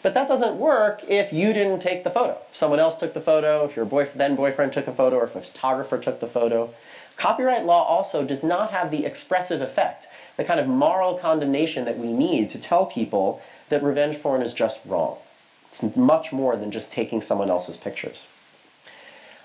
But that doesn't work if you didn't take the photo. Someone else took the photo, if your then boyfriend took a photo, or if a photographer took the photo. Copyright law also does not have the expressive effect, the kind of moral condemnation that we need to tell people that revenge porn is just wrong. It's much more than just taking someone else's pictures.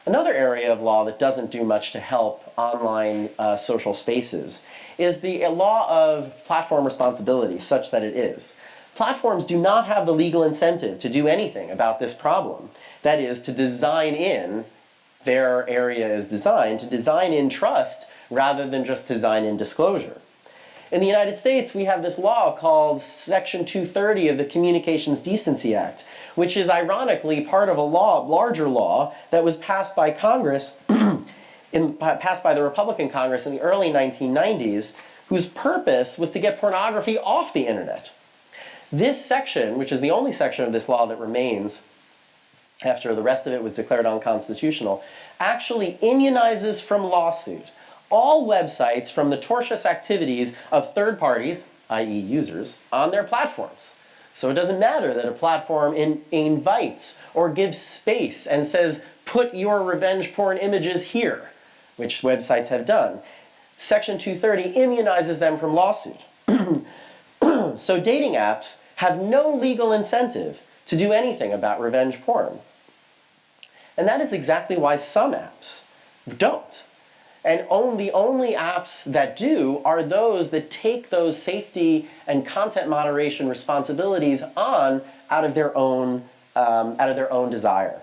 Another area of law that doesn't do much to help online social spaces is the law of platform responsibility, such that it is. Platforms do not have the legal incentive to do anything about this problem. That is, to design in, their area is designed, to design in trust rather than just design in disclosure. In the United States, we have this law called Section 230 of the Communications Decency Act, which is ironically part of a larger law that was passed by Congress, passed by the Republican Congress in the early 1990s, whose purpose was to get pornography off the internet. This section, which is the only section of this law that remains after the rest of it was declared unconstitutional, actually immunizes from lawsuit all websites from the tortious activities of third parties, i.e. users, on their platforms. So it doesn't matter that a platform invites or gives space and says, put your revenge porn images here, which websites have done. Section 230 immunizes them from lawsuit. So dating apps have no legal incentive to do anything about revenge porn. And that is exactly why some apps don't. And the only apps that do are those that take those safety and content moderation responsibilities on out of their own desire.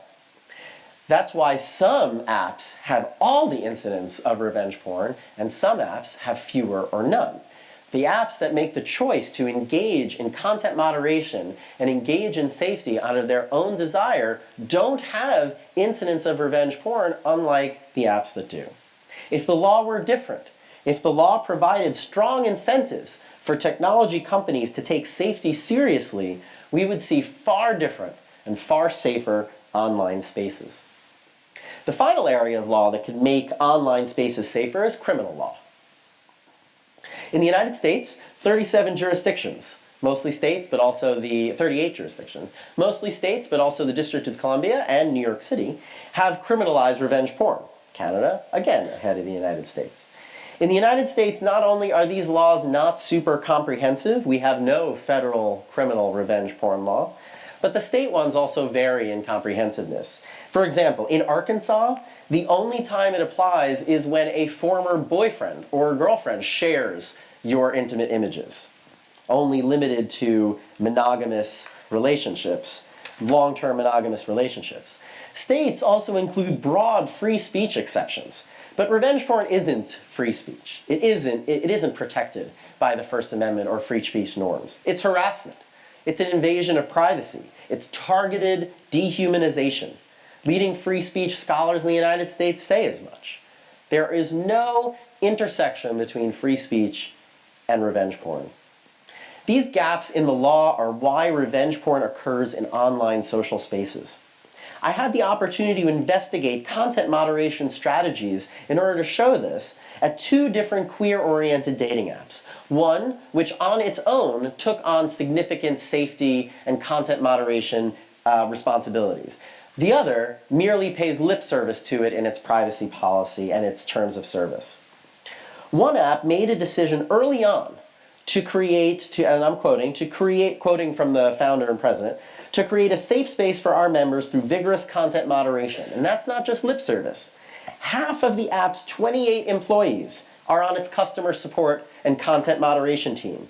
That's why some apps have all the incidents of revenge porn, and some apps have fewer or none. The apps that make the choice to engage in content moderation and engage in safety out of their own desire don't have incidents of revenge porn, unlike the apps that do. If the law were different, if the law provided strong incentives for technology companies to take safety seriously, we would see far different and far safer online spaces. The final area of law that could make online spaces safer is criminal law. In the United States, 37 jurisdictions, mostly states, but also the 38 jurisdictions, mostly states, but also the District of Columbia and New York City, have criminalized revenge porn. Canada, again, ahead of the United States. In the United States, not only are these laws not super comprehensive, we have no federal criminal revenge porn law, but the state ones also vary in comprehensiveness. For example, in Arkansas, the only time it applies is when a former boyfriend or girlfriend shares your intimate images, only limited to monogamous relationships, long-term monogamous relationships. States also include broad free speech exceptions. But revenge porn isn't free speech. It isn't protected by the First Amendment or free speech norms. It's harassment. It's an invasion of privacy. It's targeted dehumanization. Leading free speech scholars in the United States say as much. There is no intersection between free speech and revenge porn. These gaps in the law are why revenge porn occurs in online social spaces. I had the opportunity to investigate content moderation strategies in order to show this at 2 different queer-oriented dating apps. One, which on its own took on significant safety and content moderation responsibilities. The other merely pays lip service to it in its privacy policy and its terms of service. One app made a decision early on to create, and I'm quoting, quoting from the founder and president, to create a safe space for our members through vigorous content moderation. And that's not just lip service. Half of the app's 28 employees are on its customer support and content moderation team.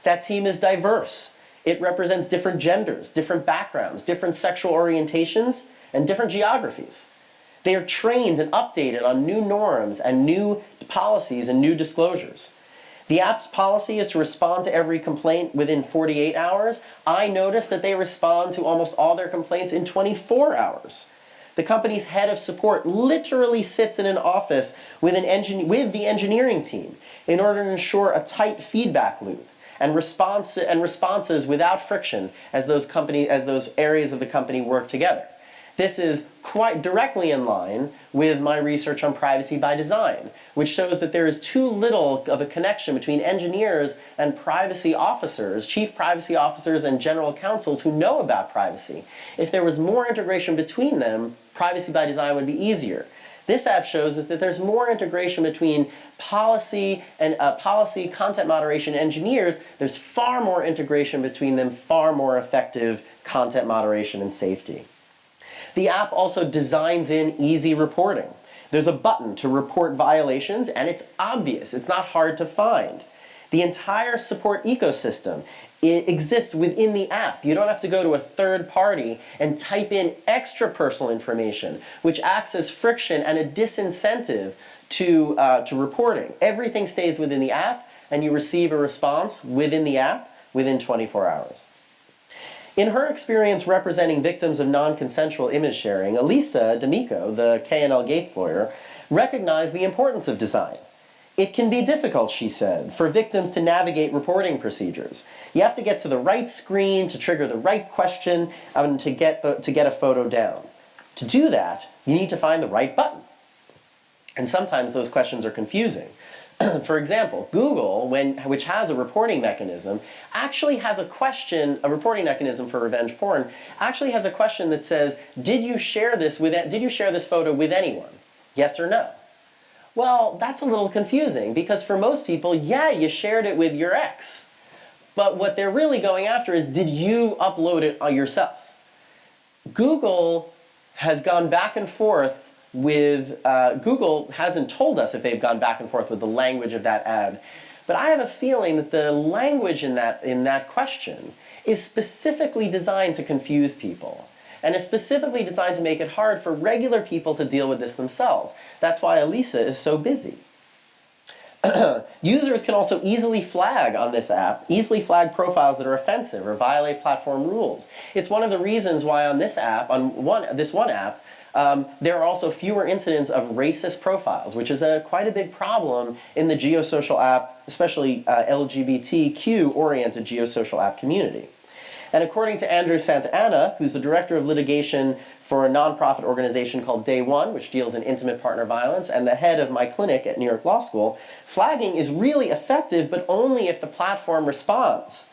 That team is diverse. It represents different genders, different backgrounds, different sexual orientations, and different geographies. They are trained and updated on new norms and new policies and new disclosures. The app's policy is to respond to every complaint within 48 hours. I noticed that they respond to almost all their complaints in 24 hours. The company's head of support literally sits in an office with the engineering team in order to ensure a tight feedback loop and responses without friction as those areas of the company work together. This is quite directly in line with my research on privacy by design, which shows that there is too little of a connection between engineers and privacy officers, chief privacy officers and general counsels who know about privacy. If there was more integration between them, privacy by design would be easier. This app shows that there's more integration between policy and policy, content moderation engineers. There's far more integration between them, far more effective content moderation and safety. The app also designs in easy reporting. There's a button to report violations, and it's obvious. It's not hard to find. The entire support ecosystem, it exists within the app. You don't have to go to a third party and type in extra personal information, which acts as friction and a disincentive to reporting. Everything stays within the app, and you receive a response within the app within 24 hours. In her experience representing victims of non-consensual image sharing, Elisa D'Amico, the K&L Gates lawyer, recognized the importance of design. It can be difficult, she said, for victims to navigate reporting procedures. You have to get to the right screen to trigger the right question and to get a photo down. To do that, you need to find the right button. And sometimes those questions are confusing. For example, Google, which has a reporting mechanism, actually has a question, a reporting mechanism for revenge porn, actually has a question that says, did you share this photo with anyone? Yes or no? Well, that's a little confusing because for most people, yeah, you shared it with your ex. But what they're really going after is, did you upload it yourself? Google has gone back and forth with, Google hasn't told us if they've gone back and forth with the language of that ad. But I have a feeling that the language in that question is specifically designed to confuse people. And is specifically designed to make it hard for regular people to deal with this themselves. That's why Elisa is so busy. Users can also easily flag on this app, profiles that are offensive or violate platform rules. It's one of the reasons why on this app, this one app, there are also fewer incidents of racist profiles, which is quite a big problem in the geosocial app, especially LGBTQ-oriented geosocial app community. And according to Andrew Santana, who's the director of litigation for a nonprofit organization called Day One, which deals in intimate partner violence, and the head of my clinic at New York Law School, flagging is really effective, but only if the platform responds.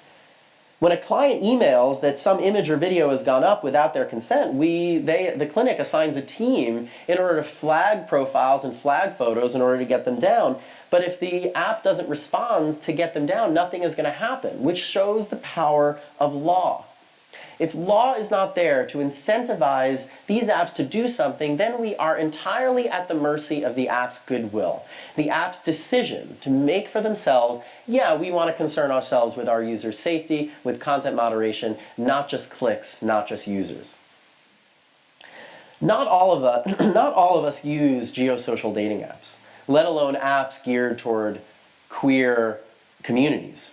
When a client emails that some image or video has gone up without their consent, the clinic assigns a team in order to flag profiles and flag photos in order to get them down. But if the app doesn't respond to get them down, nothing is going to happen, which shows the power of law. If law is not there to incentivize these apps to do something, then we are entirely at the mercy of the app's goodwill. The app's decision to make for themselves, yeah, we want to concern ourselves with our users' safety, with content moderation, not just clicks, not just users. Not all of us use geosocial dating apps, let alone apps geared toward queer communities.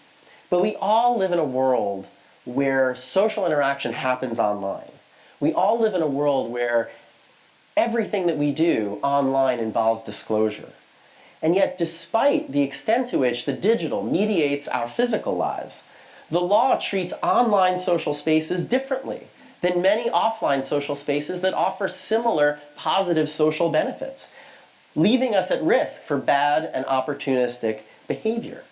But we all live in a world where social interaction happens online. We all live in a world where everything that we do online involves disclosure. And yet, despite the extent to which the digital mediates our physical lives, the law treats online social spaces differently than many offline social spaces that offer similar positive social benefits, leaving us at risk for bad and opportunistic behavior.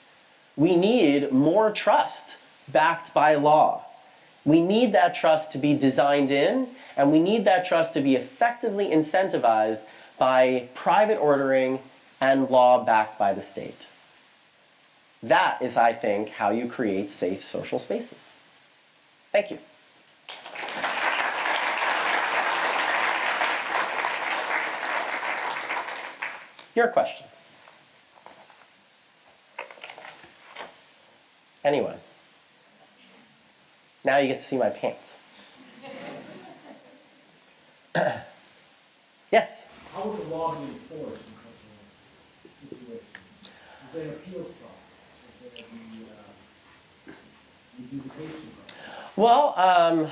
We need more trust backed by law. We need that trust to be designed in, and we need that trust to be effectively incentivized by private ordering and law backed by the state. That is, I think, how you create safe social spaces. Thank you. Your questions? Anyone? Now you get to see my pants. Yes?
How would the law be enforced in such a situation? Is there an appeals process? Is there the adjudication process?
Well,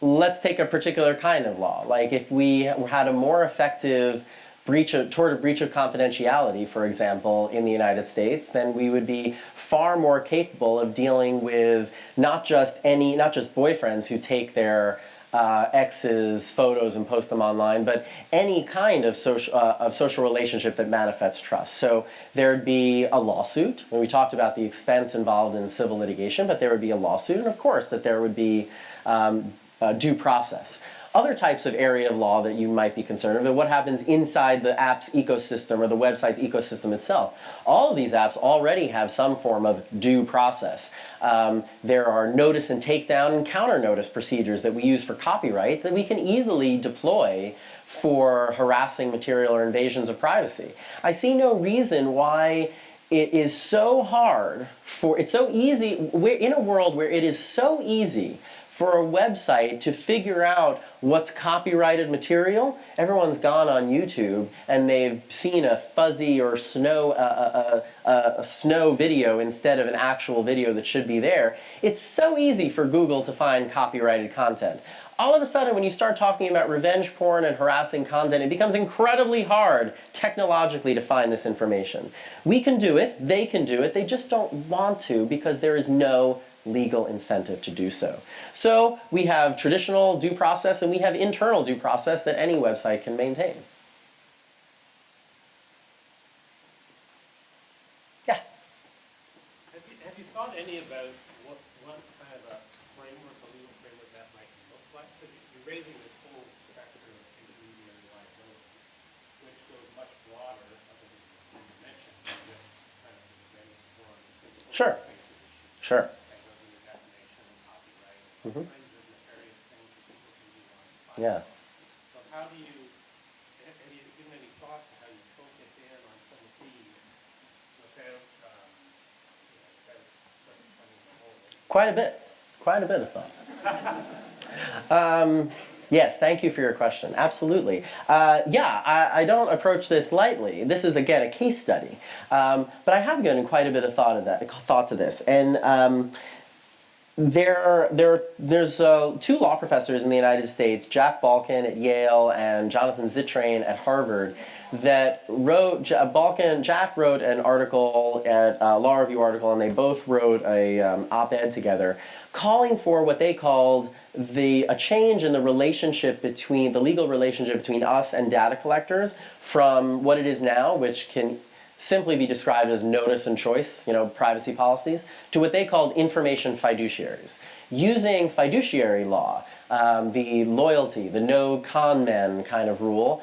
let's take a particular kind of law. Like if we had a more effective toward a breach of confidentiality, for example, in the United States, then we would be far more capable of dealing with not just boyfriends who take their ex's photos and post them online, but any kind of social relationship that manifests trust. So there'd be a lawsuit, and we talked about the expense involved in civil litigation, but there would be a lawsuit, and of course that there would be due process. Other types of area of law that you might be concerned with, what happens inside the app's ecosystem or the website's ecosystem itself. All of these apps already have some form of due process. There are notice and takedown and counter notice procedures that we use for copyright that we can easily deploy for harassing material or invasions of privacy. I see no reason why it is so hard it's so easy, we're in a world where it is so easy for a website to figure out what's copyrighted material. Everyone's gone on YouTube and they've seen a fuzzy or a snow video instead of an actual video that should be there. It's so easy for Google to find copyrighted content. All of a sudden, when you start talking about revenge porn and harassing content, it becomes incredibly hard technologically to find this information. We can do it, they can do it, they just don't want to because there is no legal incentive to do so. So we have traditional due process and we have internal due process that any website can maintain. Yeah?
Have you thought any about what kind of a framework, a legal framework that might look like? Because you're raising this whole spectrum of intermediary liability, which goes much broader, other than you mentioned, than just kind of the revenge porn.
Sure. Sure.
Kinds of nefarious things that people can do on
Yeah.
So how do you, have you given any thought to how you focus in on some of these without
Quite a bit of thought. Yes, thank you for your question. Absolutely. Yeah, I don't approach this lightly. This is, again, a case study. But I have given quite a bit of thought to this. And there's two law professors in the United States, Jack Balkin at Yale and Jonathan Zittrain at Harvard, that wrote, Jack wrote an article, a law review article, and they both wrote a op-ed together, calling for what they called a change in the relationship between, the legal relationship between us and data collectors from what it is now, which can simply be described as notice and choice, privacy policies, to what they called information fiduciaries. Using fiduciary law, the loyalty, the no con men kind of rule,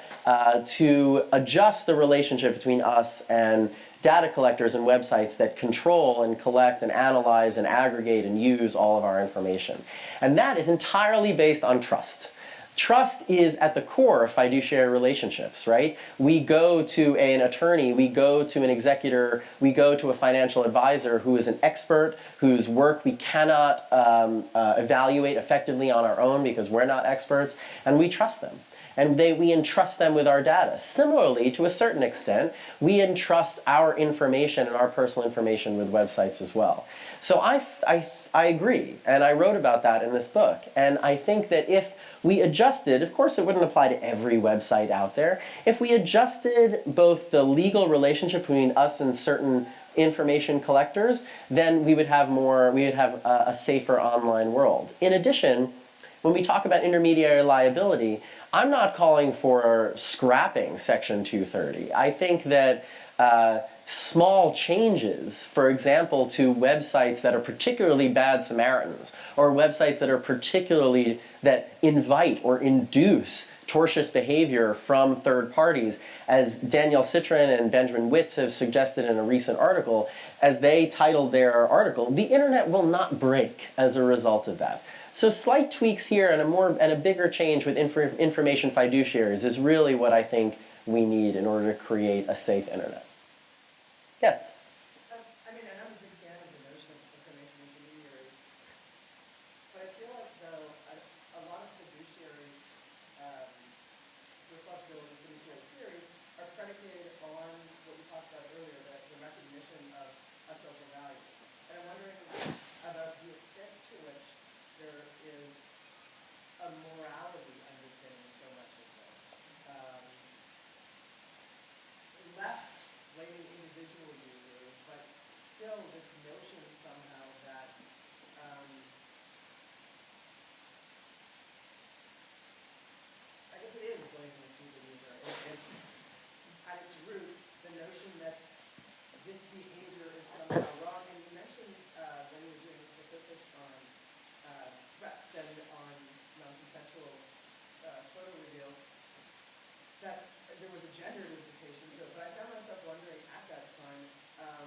to adjust the relationship between us and data collectors and websites that control and collect and analyze and aggregate and use all of our information. And that is entirely based on trust. Trust is at the core of fiduciary relationships, right? We go to an attorney, we go to an executor, we go to a financial advisor who is an expert, whose work we cannot evaluate effectively on our own because we're not experts, and we trust them. And we entrust them with our data. Similarly, to a certain extent, we entrust our information and our personal information with websites as well. So I agree, and I wrote about that in this book. And I think that if we adjusted, of course it wouldn't apply to every website out there, if we adjusted both the legal relationship between us and certain information collectors, then we would have a safer online world. In addition, when we talk about intermediary liability, I'm not calling for scrapping Section 230. I think that small changes, for example, to websites that are particularly bad Samaritans, or websites that invite or induce tortious behavior from third parties, as Danielle Citron and Benjamin Witz have suggested in a recent article, as they titled their article, the internet will not break as a result of that. So slight tweaks here and a bigger change with information fiduciaries is really what I think we need in order to create a safe internet. Yes?
I mean, I'm a big fan of the notion of information intermediaries, but I feel like, though, a lot of fiduciary responsibilities, fiduciary theories, are predicated on what we talked about earlier, the recognition of social value. And I'm wondering about the extent to which there is a morality underpinning so much of this. Less blaming individual users, but still this notion somehow that I guess it is blaming a single user. It's at its root the notion that this behavior is somehow wrong. And you mentioned when you were doing the statistics on threats and on non-consensual photo reveal that there was a gender implication to it. But I found myself wondering at that time, I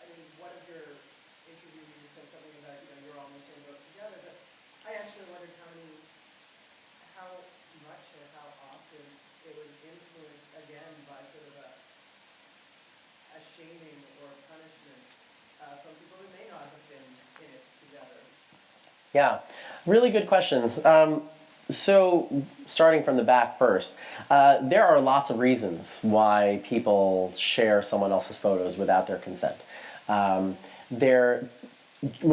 mean, one of your interviewees said something about, you're all in the same boat together, but I actually wondered how much or how often it was influenced again by sort of a shaming or punishment from people who may not have been in it together.
Yeah, really good questions. So starting from the back first, there are lots of reasons why people share someone else's photos without their consent. When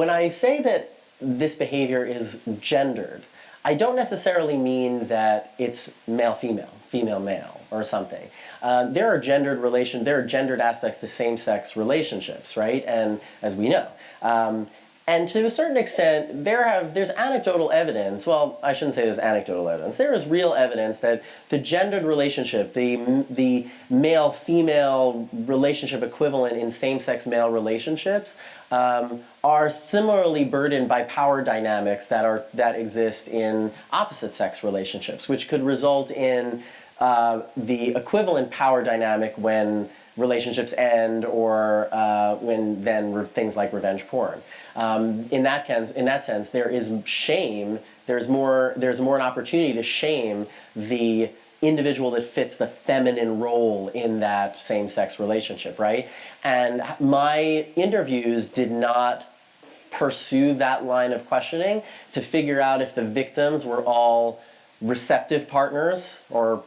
I say that this behavior is gendered, I don't necessarily mean that it's male-female, female-male, or something. There are gendered aspects to same-sex relationships, right? And as we know. And to a certain extent, there's anecdotal evidence. Well, I shouldn't say there's anecdotal evidence. There is real evidence that the gendered relationship, the male-female relationship equivalent in same-sex male relationships, are similarly burdened by power dynamics that exist in opposite-sex relationships, which could result in the equivalent power dynamic when relationships end, or when then things like revenge porn. In that sense, there is shame. There's more an opportunity to shame the individual that fits the feminine role in that same-sex relationship, right? And my interviews did not pursue that line of questioning to figure out if the victims were all receptive partners or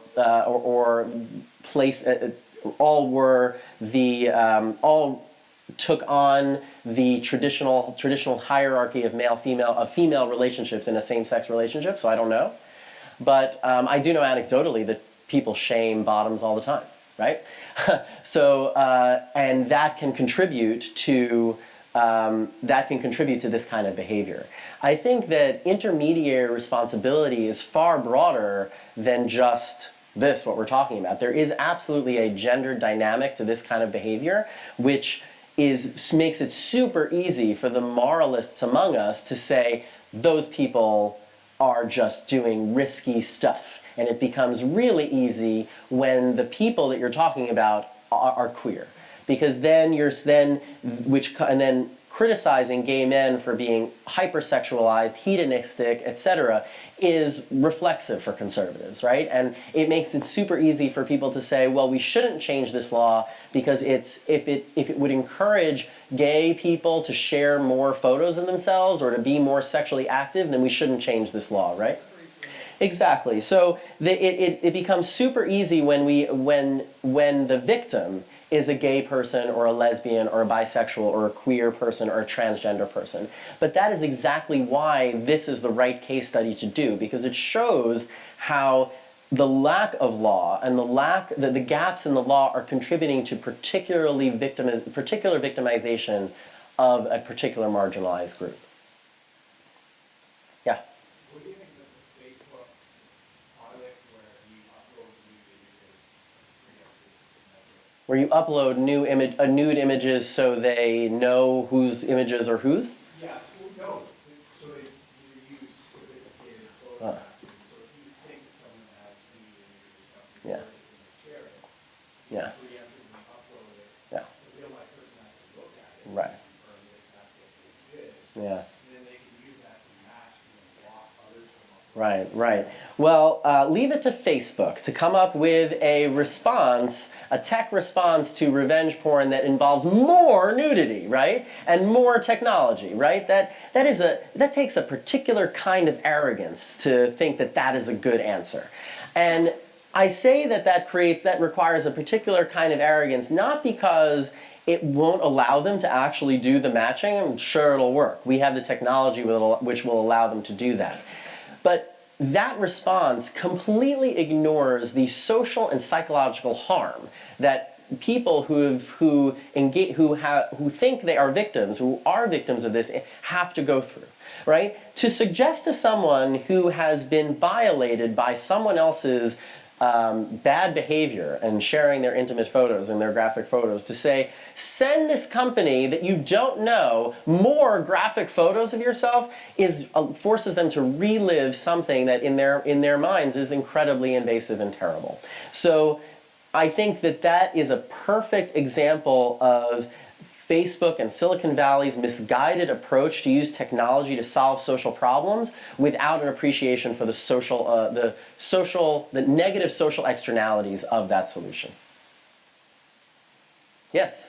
all took on the traditional hierarchy of female relationships in a same-sex relationship. So I don't know, but I do know anecdotally that people shame bottoms all the time, right? So and that can contribute to this kind of behavior. I think that intermediary responsibility is far broader than just what we're talking about. There is absolutely a gender dynamic to this kind of behavior, which makes it super easy for the moralists among us to say those people are just doing risky stuff. And it becomes really easy when the people that you're talking about are queer. because then and then criticizing gay men for being hypersexualized, hedonistic, etc., is reflexive for conservatives, right? And it makes it super easy for people to say, well, we shouldn't change this law because if it would encourage gay people to share more photos of themselves or to be more sexually active, then we shouldn't change this law, right? Exactly. So it becomes super easy when the victim is a gay person or a lesbian or a bisexual or a queer person or a transgender person. But that is exactly why this is the right case study to do, because it shows how the lack of law and the gaps in the law are contributing to particular victimization of a particular marginalized group. Yeah.
What do you think of the Facebook pilot where you upload
Nude images so they know whose images are whose?
Yes, well, no. So they use sophisticated photos. So if you think someone has nude images or something,
Yeah.
they can share it.
Yeah.
Preemptively upload it.
Yeah.
The real life person has to look at it.
Right.
Confirm that that's what it is.
Yeah.
And then they can use that to match and block others from uploading.
Right, right. Well, leave it to Facebook to come up with a response, a tech response to revenge porn that involves more nudity, right? And more technology, right? That takes a particular kind of arrogance to think that that is a good answer. And I say that requires a particular kind of arrogance, not because it won't allow them to actually do the matching. I'm sure it'll work. We have the technology which will allow them to do that. But that response completely ignores the social and psychological harm that people who think they are victims, who are victims of this, have to go through, right? To suggest to someone who has been violated by someone else's bad behavior and sharing their intimate photos and their graphic photos, to say, send this company that you don't know more graphic photos of yourself, forces them to relive something that in their minds is incredibly invasive and terrible. So I think that is a perfect example of Facebook and Silicon Valley's misguided approach to use technology to solve social problems without an appreciation for the negative social externalities of that solution. Yes?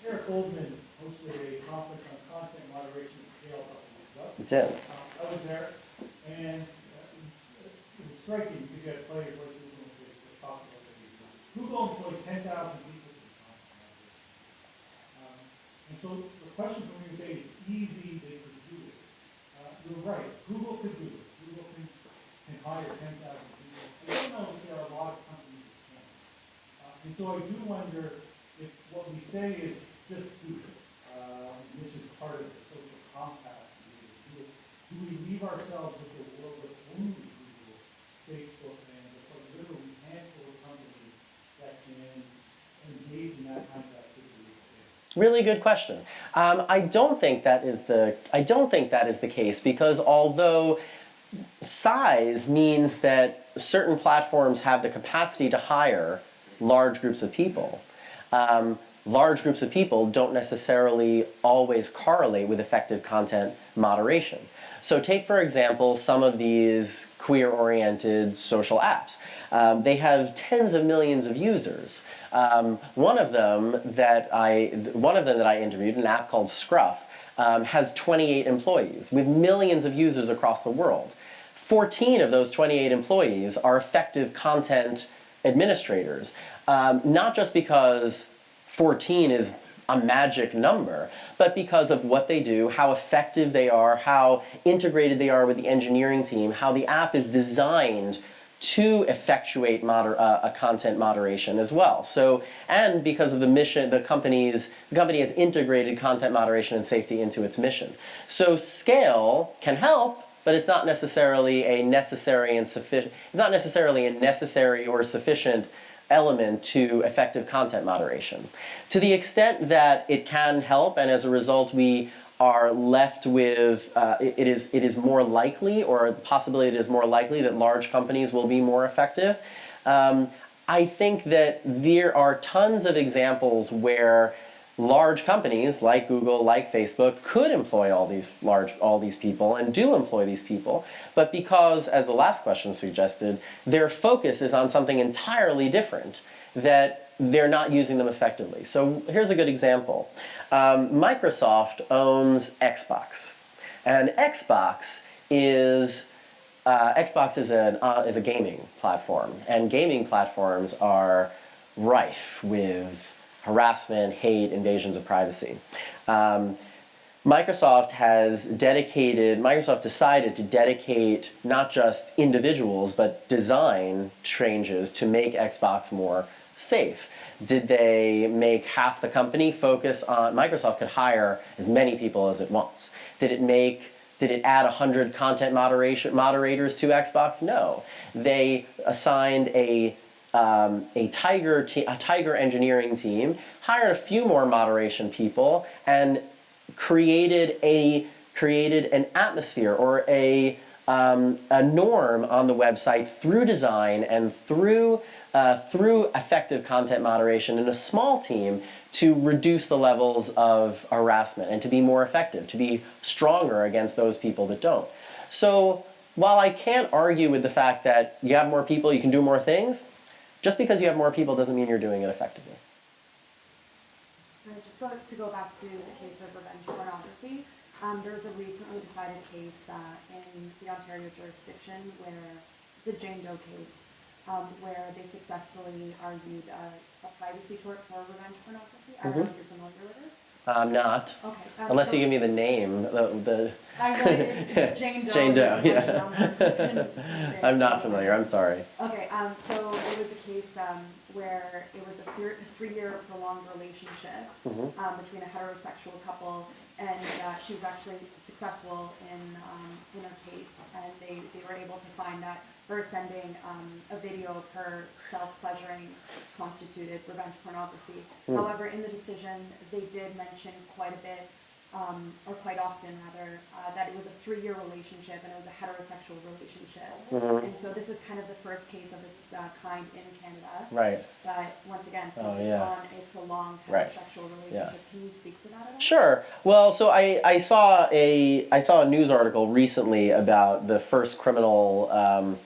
Eric Goldman hosted a conference on content moderation at scale a couple weeks ago.
You did.
I was there, and it was striking because you had players like Google and Facebook talking about their users. Google employs 10,000 people to do content moderation. And so the question for me is, it's easy, they could do it. You're right, Google could do it. Google can hire 10,000 people. I don't know if there are a lot of companies that can. And so I do wonder if what we say is just do it. This is part of the social compact. Do we leave ourselves with the world of only Google, Facebook, and the literally handful of companies that can engage in that kind of activity?
Really good question. I don't think that is the case, because although size means that certain platforms have the capacity to hire large groups of people, large groups of people don't necessarily always correlate with effective content moderation. So take, for example, some of these queer-oriented social apps. They have tens of millions of users. One of them that I interviewed, an app called Scruff, has 28 employees with millions of users across the world. 14 of those 28 employees are effective content administrators, not just because 14 is a magic number, but because of what they do, how effective they are, how integrated they are with the engineering team, how the app is designed to effectuate a content moderation as well. So, and because of the mission, the company has integrated content moderation and safety into its mission. So scale can help, but it's not necessarily a necessary or sufficient element to effective content moderation. To the extent that it can help, and as a result we are left with, it is more likely, or the possibility it is more likely that large companies will be more effective. I think that there are tons of examples where large companies like Google, like Facebook, could employ all these people and do employ these people, but because, as the last question suggested, their focus is on something entirely different, that they're not using them effectively. So here's a good example. Microsoft owns Xbox, and Xbox is a gaming platform, and gaming platforms are rife with harassment, hate, invasions of privacy. Microsoft decided to dedicate not just individuals, but design changes to make Xbox more safe. Did they make half the company focus on, Microsoft could hire as many people as it wants. Did it add 100 content moderators to Xbox? No. They assigned a tiger engineering team, hired a few more moderation people, and created an atmosphere or a norm on the website through design and through effective content moderation in a small team to reduce the levels of harassment and to be more effective, to be stronger against those people that don't. So while I can't argue with the fact that you have more people, you can do more things, just because you have more people doesn't mean you're doing it effectively.
Just to go back to the case of revenge pornography, there was a recently decided case in the Ontario jurisdiction where it's a Jane Doe case where they successfully argued a privacy tort for revenge pornography. I don't know if you're familiar with it.
I'm not.
Okay.
Unless
so
you give me the name.
I know it's Jane Doe.
Jane Doe,
it's a bunch of numbers.
I'm not familiar, I'm sorry.
Okay, so it was a case where it was a 3-year prolonged relationship between a heterosexual couple, and she was actually successful in her case, and they were able to find that her sending a video of her self-pleasuring constituted revenge pornography. However, in the decision, they did mention quite a bit, or quite often rather, that it was a 3-year relationship and it was a heterosexual relationship. And so this is kind of the first case of its kind in Canada.
Right.
But once again, focused on a prolonged heterosexual relationship.
Yeah.
Can you speak to that at all?
Sure. Well, so I saw a news article recently about the first criminal,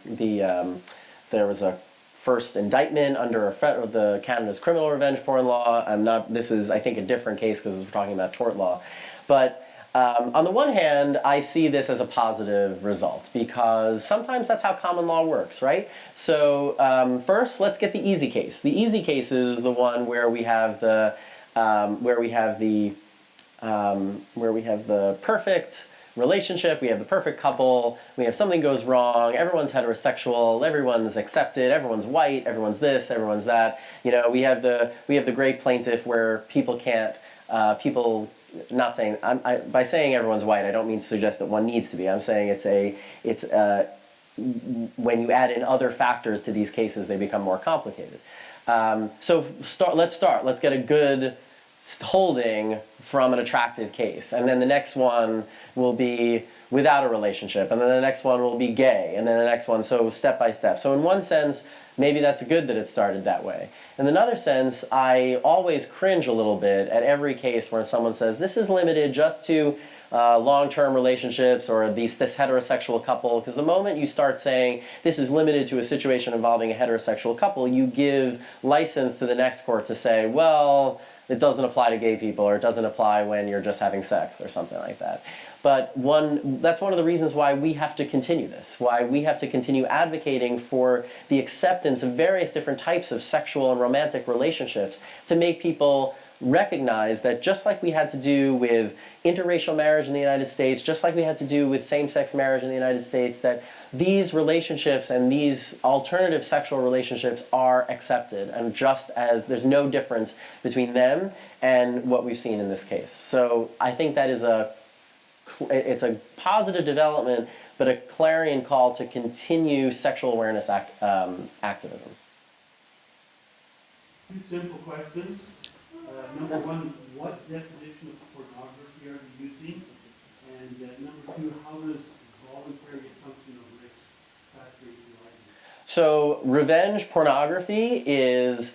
there was a first indictment under the Canada's criminal revenge porn law. This is, I think, a different case because we're talking about tort law. But on the one hand, I see this as a positive result because sometimes that's how common law works, right? So first, let's get the easy case. The easy case is the one where we have the perfect relationship, we have the perfect couple, we have something goes wrong, everyone's heterosexual, everyone's accepted, everyone's white, everyone's this, everyone's that. You know, we have the great plaintiff where people can't, not saying, by saying everyone's white, I don't mean to suggest that one needs to be. I'm saying when you add in other factors to these cases, they become more complicated. Let's get a good holding from an attractive case, and then the next one will be without a relationship, and then the next one will be gay, and then the next one, so step by step. So in one sense, maybe that's good that it started that way. In another sense, I always cringe a little bit at every case where someone says, this is limited just to long-term relationships or this heterosexual couple, because the moment you start saying this is limited to a situation involving a heterosexual couple, you give license to the next court to say, well, it doesn't apply to gay people, or it doesn't apply when you're just having sex, or something like that. But that's one of the reasons why we have to continue this, why we have to continue advocating for the acceptance of various different types of sexual and romantic relationships to make people recognize that just like we had to do with interracial marriage in the United States, just like we had to do with same-sex marriage in the United States, that these relationships and these alternative sexual relationships are accepted, and just as there's no difference between them and what we've seen in this case. So I think that is it's a positive development, but a clarion call to continue sexual awareness activism.
Two simple questions. Number one, what definition of pornography are you using? And number two, how does voluntary assumption of risk factor into your argument?
So revenge pornography is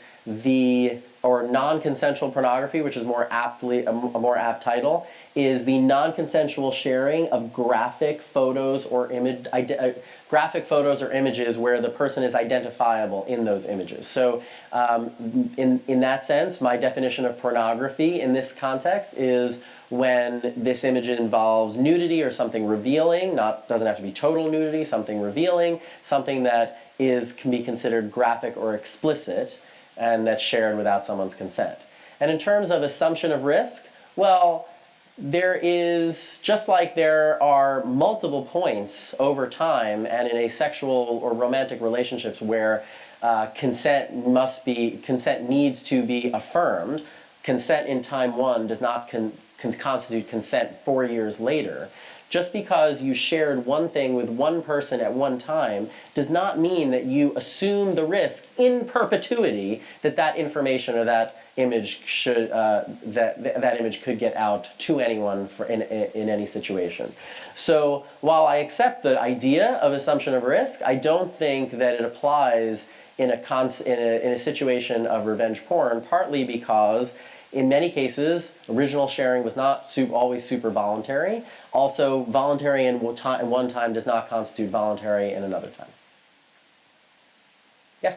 or non-consensual pornography, which is more aptly a more apt title, is the non-consensual sharing of graphic photos or images where the person is identifiable in those images. So in that sense, my definition of pornography in this context is when this image involves nudity or something revealing, doesn't have to be total nudity, something revealing, something that can be considered graphic or explicit, and that's shared without someone's consent. And in terms of assumption of risk, well, there is, just like there are multiple points over time and in a sexual or romantic relationships where consent needs to be affirmed, consent in time one does not constitute consent 4 years later. Just because you shared one thing with one person at one time does not mean that you assume the risk in perpetuity that that information or that image that image could get out to anyone in any situation. So while I accept the idea of assumption of risk, I don't think that it applies in a situation of revenge porn, partly because in many cases, original sharing was not always super voluntary. Also, voluntary in one time does not constitute voluntary in another time. Yeah?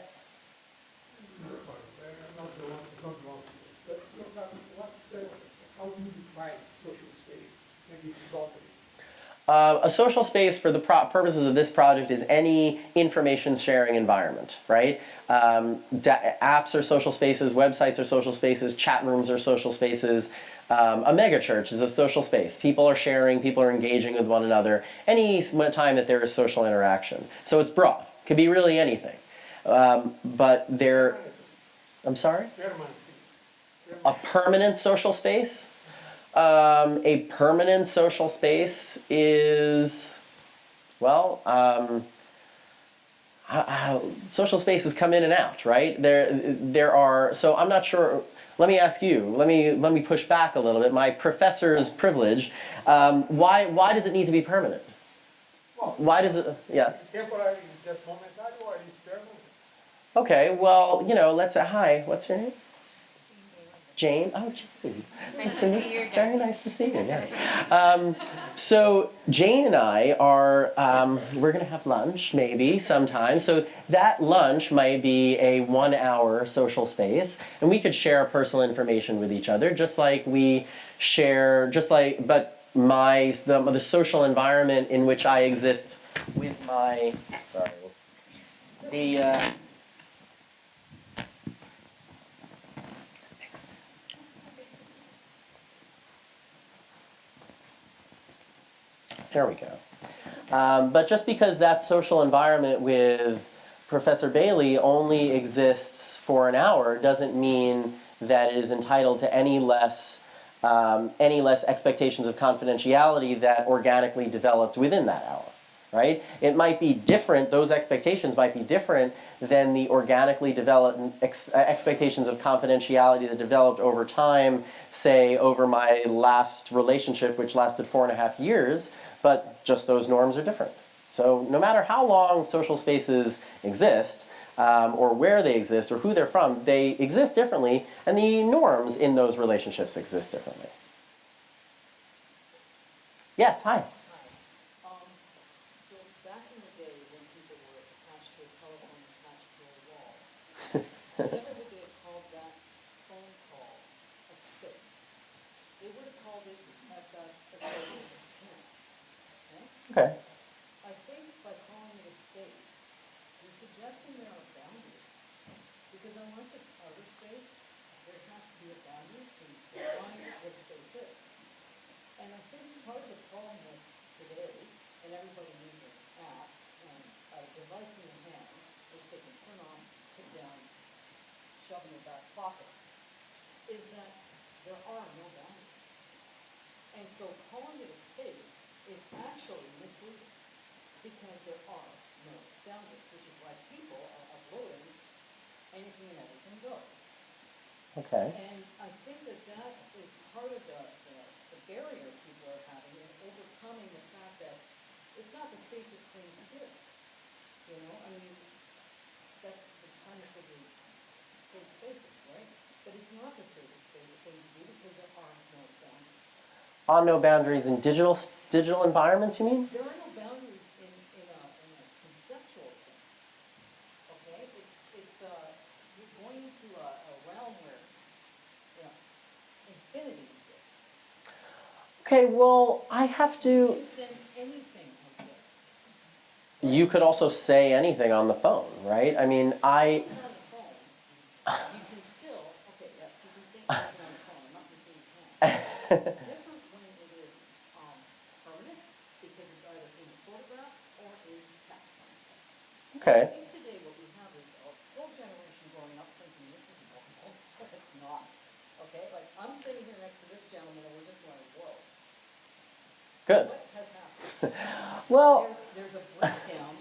How do you define social space? Maybe it's
A social space for the purposes of this project is any information sharing environment, right? Apps are social spaces, websites are social spaces, chat rooms are social spaces. A megachurch is a social space. People are sharing, people are engaging with one another, any time that there is social interaction. So it's broad, it could be really anything. But I'm sorry? A permanent social space? A permanent social space is, well, social spaces come in and out, right? There are, so I'm not sure, let me ask you, let me push back a little bit, my professor's privilege, why does it need to be permanent?
Well,
why does it, yeah.
Temporary, just momentary, or is permanent?
Okay, well, let's say, hi, what's your name? Jane? Oh, Jane.
Nice to see you again.
Very nice to see you, yeah. So Jane and I are, we're going to have lunch maybe sometime. So that lunch might be a 1 hour social space. And we could share personal information with each other, just like we share, but the social environment in which I exist with my, there we go. But just because that social environment with Professor Bailey only exists for an hour doesn't mean that it is entitled to any less expectations of confidentiality that organically developed within that hour, right? It might be different, those expectations might be different than the organically developed expectations of confidentiality that developed over time, say over my last relationship, which lasted 4.5 years, but just those norms are different. So no matter how long social spaces exist, or where they exist, or who they're from, they exist differently, and the norms in those relationships exist differently. Yes, hi.
So back in the day when people were attached to a telephone, attached to a wall, never would they have called that phone call a space. They would have called it at that social channel.
Okay.
I think by calling it a space, you're suggesting there are boundaries. Because unless it's outer space, there has to be a boundary to define what space is. And I think part of the problem with today, and everybody uses apps and a device in their hand, which they can turn on, put down, shove in their back pocket, is that there are no boundaries. And so calling it a space is actually misleading because there are no boundaries, which is why people are uploading anything and everything goes.
Okay.
And I think that that is part of the barrier people are having in overcoming the fact that it's not the safest thing to do. I mean, that's the premise of the safe spaces. but it's not the safest thing to do because there are no boundaries.
On no boundaries in digital environments, you mean?
There are no boundaries in a conceptual sense. Okay, you're going into a realm where, you know, infinity exists.
Okay, well, I have
You
to.
can send anything out there.
You could also say anything on the phone, right? I mean,
Even on the phone, you can still, okay, yes, you can say anything on the phone. I'm not going to say you can't. It's different when it is permanent because it's either in photograph or in text.
Okay.
I think today what we have is a whole generation growing up thinking this is normal, but it's not. Okay, like I'm sitting here next to this gentleman and we're just going, whoa.
Good.
What has happened?
Well,
There's a breakdown,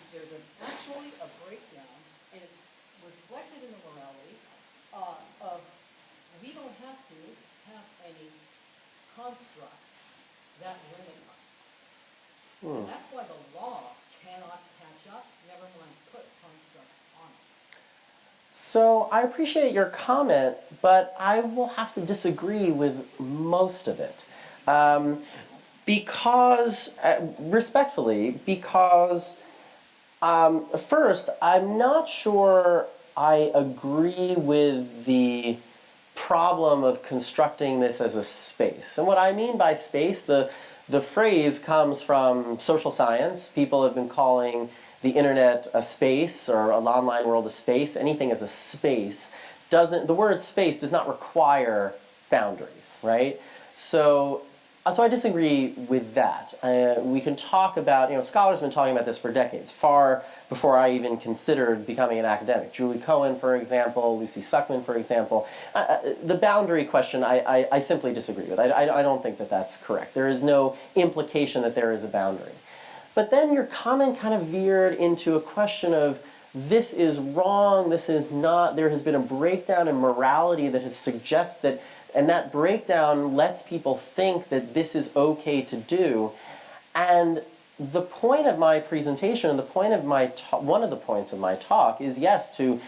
actually a breakdown, and it's reflected in the morality of we don't have to have any constructs that limit us. And that's why the law cannot catch up, never mind put constructs on us.
so I appreciate your comment, but I will have to disagree with most of it. Because, respectfully, because first, I'm not sure I agree with the problem of constructing this as a space. And what I mean by space, the phrase comes from social science. People have been calling the internet a space or an online world a space. Anything as a space the word space does not require boundaries, right? So I disagree with that. We can talk about, scholars have been talking about this for decades, far before I even considered becoming an academic. Julie Cohen, for example, Lucy Suckman, for example. The boundary question, I simply disagree with. I don't think that that's correct. There is no implication that there is a boundary. But then your comment kind of veered into a question of, this is wrong, this is not, there has been a breakdown in morality that has suggested that, and that breakdown lets people think that this is okay to do. And the point of my presentation, and the point of my one of the points of my talk is, yes, to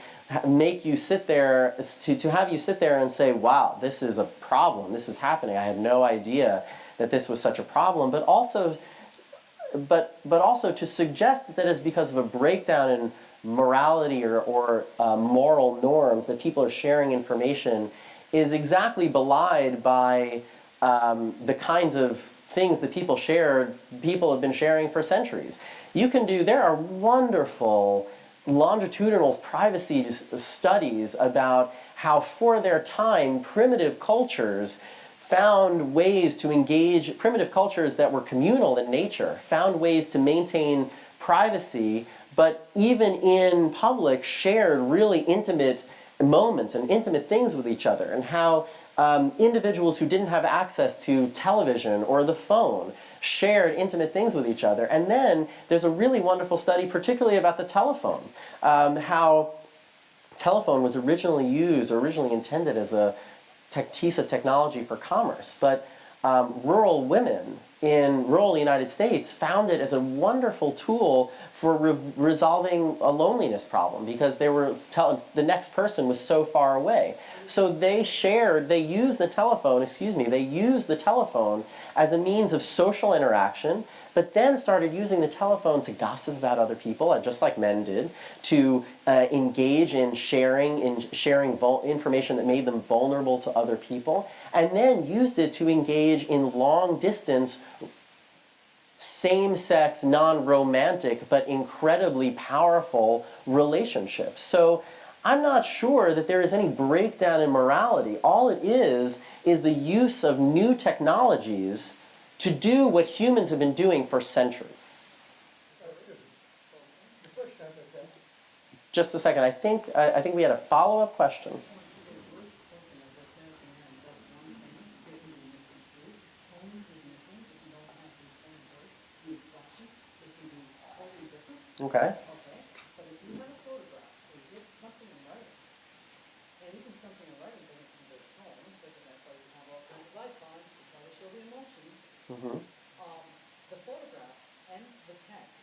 make you sit there, to have you sit there and say, wow, this is a problem, this is happening, I had no idea that this was such a problem, but also to suggest that it's because of a breakdown in morality or moral norms that people are sharing information is exactly belied by the kinds of things that people have been sharing for centuries. There are wonderful longitudinal privacy studies about how for their time primitive cultures found ways to engage, primitive cultures that were communal in nature, found ways to maintain privacy, but even in public shared really intimate moments and intimate things with each other, and how individuals who didn't have access to television or the phone shared intimate things with each other. And then there's a really wonderful study, particularly about the telephone, how telephone was originally intended as a piece of technology for commerce, but rural women in rural United States found it as a wonderful tool for resolving a loneliness problem because the next person was so far away. So they used the telephone as a means of social interaction, but then started using the telephone to gossip about other people, just like men did, to engage in sharing information that made them vulnerable to other people, and then used it to engage in long-distance, same-sex, non-romantic, but incredibly powerful relationships. So I'm not sure that there is any breakdown in morality. All it is the use of new technologies to do what humans have been doing for centuries. Just a second. I think we had a follow-up question. Okay.
But if you have a photograph, or you get something in writing, and even something in writing doesn't convey tone, because that's why you have all kinds of icons to try to show the emotions. The photograph and the text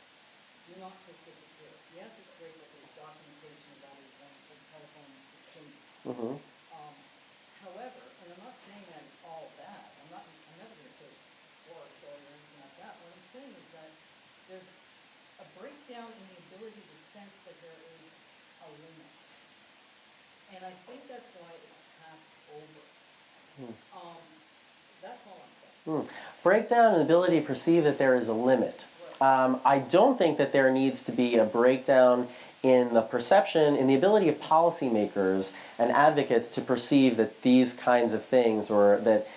do not just disappear. Yes, it's great that there's documentation about it and telephone exchanges. saying that it's all bad. I'm never going to say horror story or anything like that. What I'm saying is that there's a breakdown in the ability to sense that there is a limit. And I think that's why it's passed over. That's all I'm saying.
Breakdown in ability to perceive that there is a limit. I don't think that there needs to be a breakdown in the perception, in the ability of policymakers and advocates to perceive that these kinds of things, or that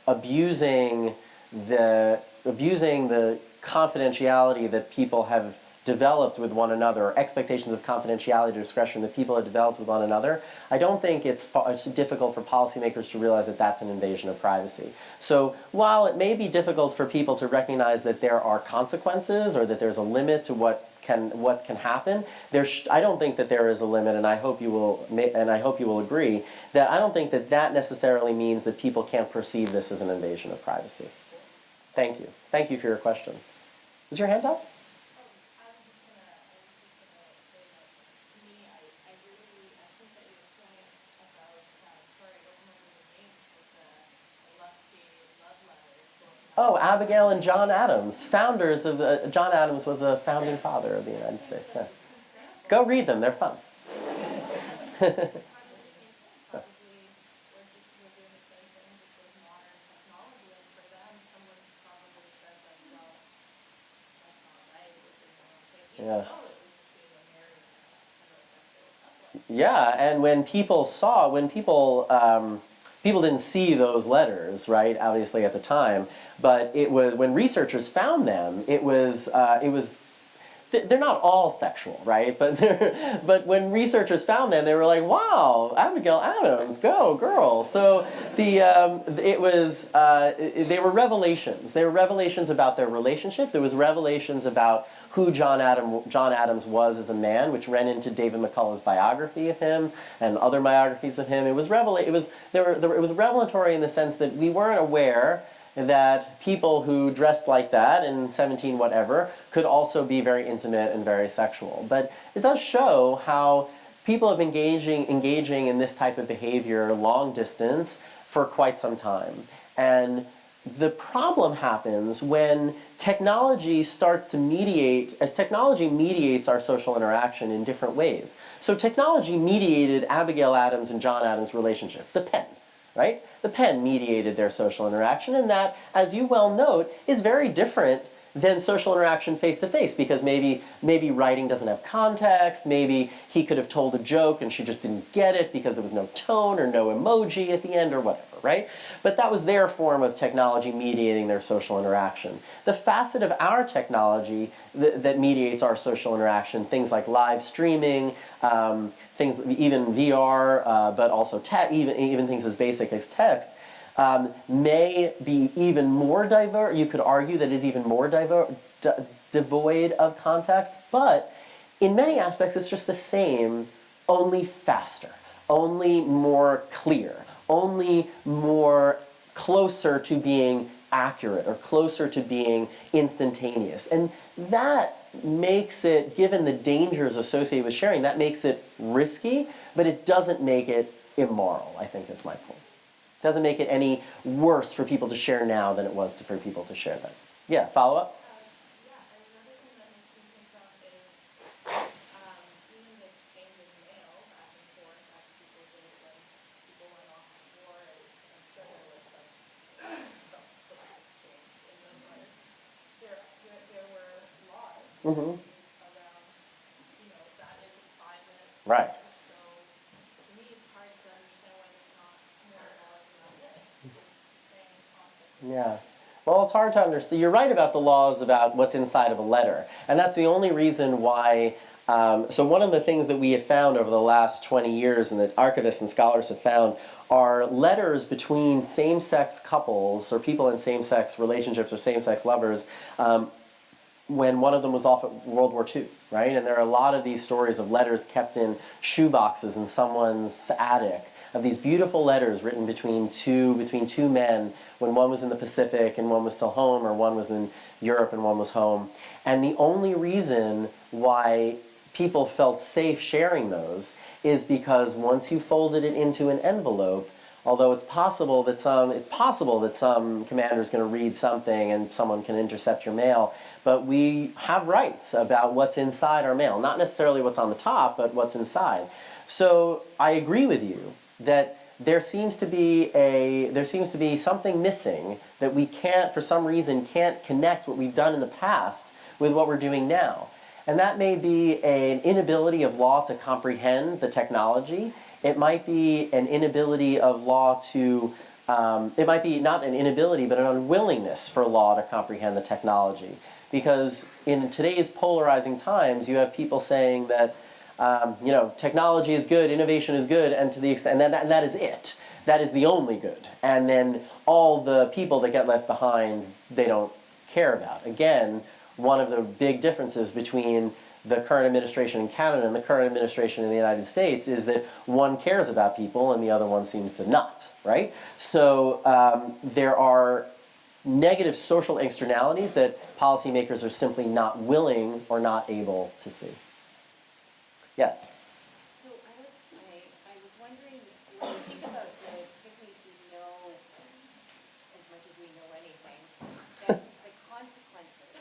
abusing the confidentiality that people have developed with one another, or expectations of confidentiality or discretion that people have developed with one another, I don't think it's difficult for policymakers to realize that that's an invasion of privacy. So while it may be difficult for people to recognize that there are consequences, or that there's a limit to what can happen, I don't think that there is a limit, and I hope you will agree that I don't think that that necessarily means that people can't perceive this as an invasion of privacy. Thank you. Thank you for your question. Is your hand up? Oh, Abigail and John Adams, founders of the, John Adams was a founding father of the United States. Yeah. Go read them, they're fun. Yeah. Yeah, and when people people didn't see those letters, right? Obviously at the time, but it was when researchers found them. It was they're not all sexual, right? But when researchers found them, they were like, "Wow, Abigail Adams, go girl!" So they were revelations. They were revelations about their relationship. There was revelations about who John Adams was as a man, which ran into David McCullough's biography of him and other biographies of him. It was revelatory in the sense that we weren't aware that people who dressed like that in 17 whatever could also be very intimate and very sexual. But it does show how people have been engaging in this type of behavior long distance for quite some time. And the problem happens when technology starts to mediate, as technology mediates our social interaction in different ways. So technology mediated Abigail Adams and John Adams' relationship, the pen, right? The pen mediated their social interaction, and that, as you well note, is very different than social interaction face-to-face, because maybe writing doesn't have context, maybe he could have told a joke and she just didn't get it because there was no tone or no emoji at the end or whatever, right? But that was their form of technology mediating their social interaction. The facet of our technology that mediates our social interaction, things like live streaming, things, even VR, but also even things as basic as text, may be even more diverse. You could argue that it is even more devoid of context, but in many aspects it's just the same, only faster, only more clear, only more closer to being accurate or closer to being instantaneous. And that makes it, given the dangers associated with sharing, that makes it risky, but it doesn't make it immoral, I think is my point. Doesn't make it any worse for people to share now than it was for people to share then. Yeah, follow up?
Yeah, and another thing that makes me think of is even the exchange of mail back and forth that people did when people went off to war, and I'm sure there was some exchange in those letters. There were laws around, that is assignment.
Right. Yeah. Well, it's hard to understand. You're right about the laws about what's inside of a letter. And that's the only reason why. So one of the things that we have found over the last 20 years and that archivists and scholars have found are letters between same-sex couples or people in same-sex relationships or same-sex lovers when one of them was off at World War II, right? And there are a lot of these stories of letters kept in shoeboxes in someone's attic, of these beautiful letters written between two men when one was in the Pacific and one was still home, or one was in Europe and one was home. And the only reason why people felt safe sharing those is because once you folded it into an envelope, Although it's possible that some commander is going to read something and someone can intercept your mail, but we have rights about what's inside our mail, not necessarily what's on the top, but what's inside. So I agree with you that there seems to be something missing, that we can't, for some reason, can't connect what we've done in the past with what we're doing now. And that may be an inability of law to comprehend the technology. It might be an inability of law to, it might be not an inability, but an unwillingness for law to comprehend the technology. Because in today's polarizing times, you have people saying that, technology is good, innovation is good, and to the extent, and that is it. That is the only good. And then all the people that get left behind, they don't care about. Again, one of the big differences between the current administration in Canada and the current administration in the United States is that one cares about people and the other one seems to not, right? So there are negative social externalities that policymakers are simply not willing or not able to see. Yes?
So I was wondering, when you think about particularly if we know as much as we know anything, that the consequences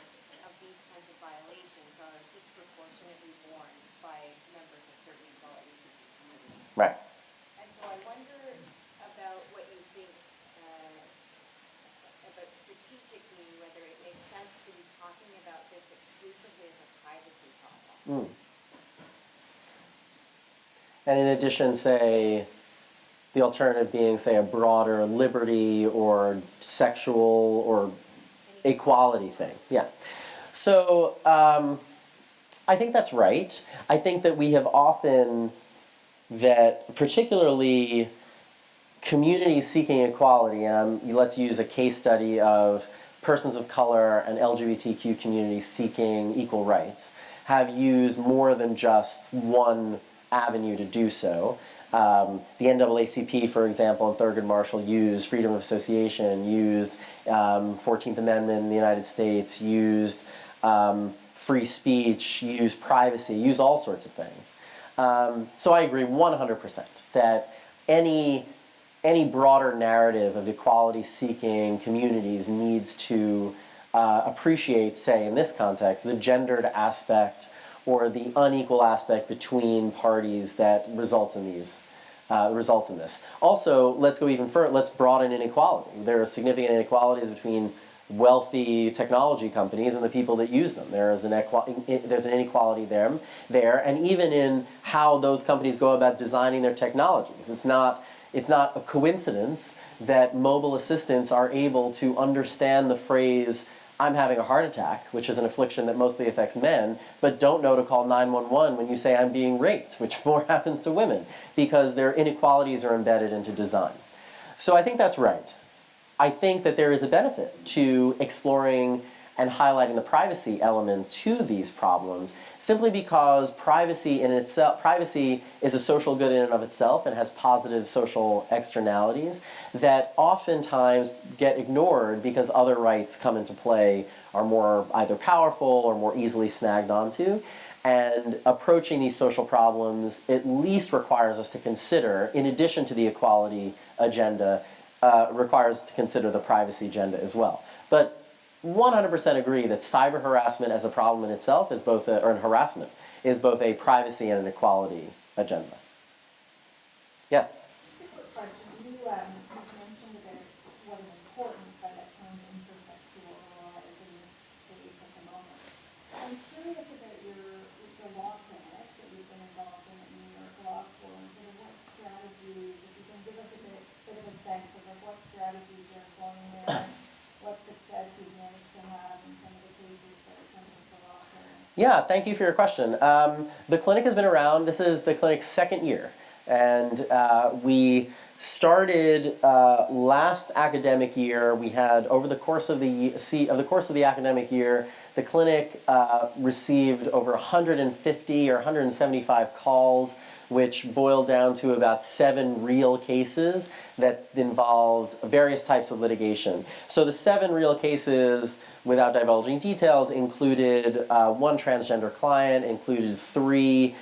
of these kinds of violations are disproportionately borne by members of certain equality-seeking communities.
Right.
And so I wonder about what you think about strategically, whether it makes sense to be talking about this exclusively as a privacy problem.
And in addition, say, the alternative being, say, a broader liberty or sexual or equality thing. Yeah. So I think that's right. I think that we have often, that particularly communities seeking equality, let's use a case study of persons of color and LGBTQ communities seeking equal rights, have used more than just one avenue to do so. The NAACP, for example, and Thurgood Marshall used freedom of association, used 14th Amendment in the United States, used free speech, used privacy, used all sorts of things. So I agree 100% that any broader narrative of equality-seeking communities needs to appreciate, say, in this context, the gendered aspect or the unequal aspect between parties that results in this. Also, let's go even further. Let's broaden inequality. There are significant inequalities between wealthy technology companies and the people that use them. There's an inequality there, and even in how those companies go about designing their technologies. It's not a coincidence that mobile assistants are able to understand the phrase, "I'm having a heart attack," which is an affliction that mostly affects men, but don't know to call 911 when you say "I'm being raped," which more happens to women, because their inequalities are embedded into design. So I think that's right. I think that there is a benefit to exploring and highlighting the privacy element to these problems, simply because privacy is a social good in and of itself and has positive social externalities that oftentimes get ignored because other rights come into play, are more either powerful or more easily snagged onto. And approaching these social problems at least requires us to consider, in addition to the equality agenda, requires us to consider the privacy agenda as well. But 100% agree that cyber harassment as a problem in itself is both, or harassment, is both a privacy and an equality agenda. Yes?
Just a quick question. You mentioned about what an important kind of term intersexual law is in this space at the moment. I'm curious about the law clinic that you've been involved in at New York Law School, and sort of what strategies, if you can give us a bit of a sense of what strategies you're employing there, what success you've managed to have in some of the cases that are coming to law clinic.
Yeah, thank you for your question. The clinic has been around. This is the clinic's second year. And we started last academic year. We had, over the course of the academic year, the clinic received over 150 or 175 calls, which boiled down to about 7 real cases that involved various types of litigation. So the 7 real cases, without divulging details, included 1 transgender client, included 3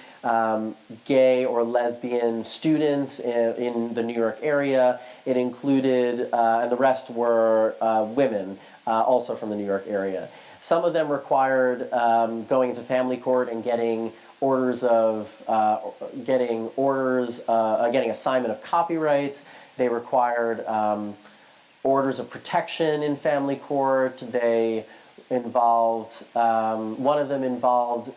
gay or lesbian students in the New York area. It included, and the rest were women, also from the New York area. Some of them required going into family court and getting getting assignment of copyrights. They required orders of protection in family court. They involved, one of them involved,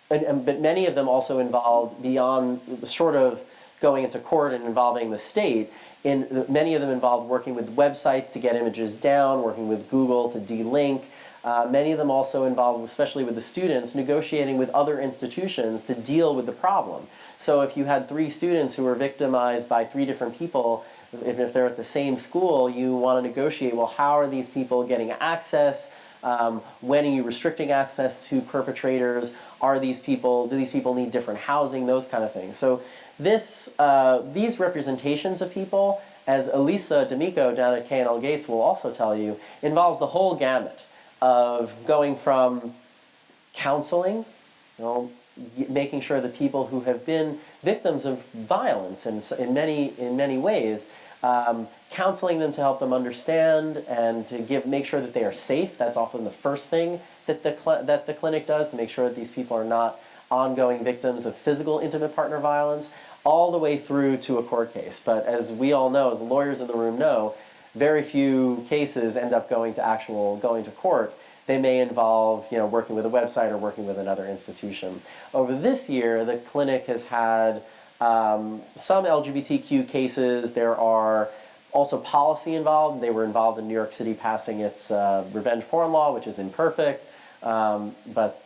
but many of them also involved, beyond short of going into court and involving the state, many of them involved working with websites to get images down, working with Google to delink. Many of them also involved, especially with the students, negotiating with other institutions to deal with the problem. So if you had 3 students who were victimized by 3 different people, if they're at the same school, you want to negotiate, well, how are these people getting access? When are you restricting access to perpetrators? Do these people need different housing? Those kind of things. So these representations of people, as Elisa D'Amico down at K&L Gates will also tell you, involves the whole gamut of going from counseling, making sure that people who have been victims of violence in many ways, counseling them to help them understand and to make sure that they are safe. That's often the first thing that the clinic does, to make sure that these people are not ongoing victims of physical intimate partner violence, all the way through to a court case. But as we all know, as the lawyers in the room know, very few cases end up going to court. They may involve, working with a website or working with another institution. Over this year, the clinic has had some LGBTQ cases. There are also policy involved. They were involved in New York City passing its revenge porn law, which is imperfect, but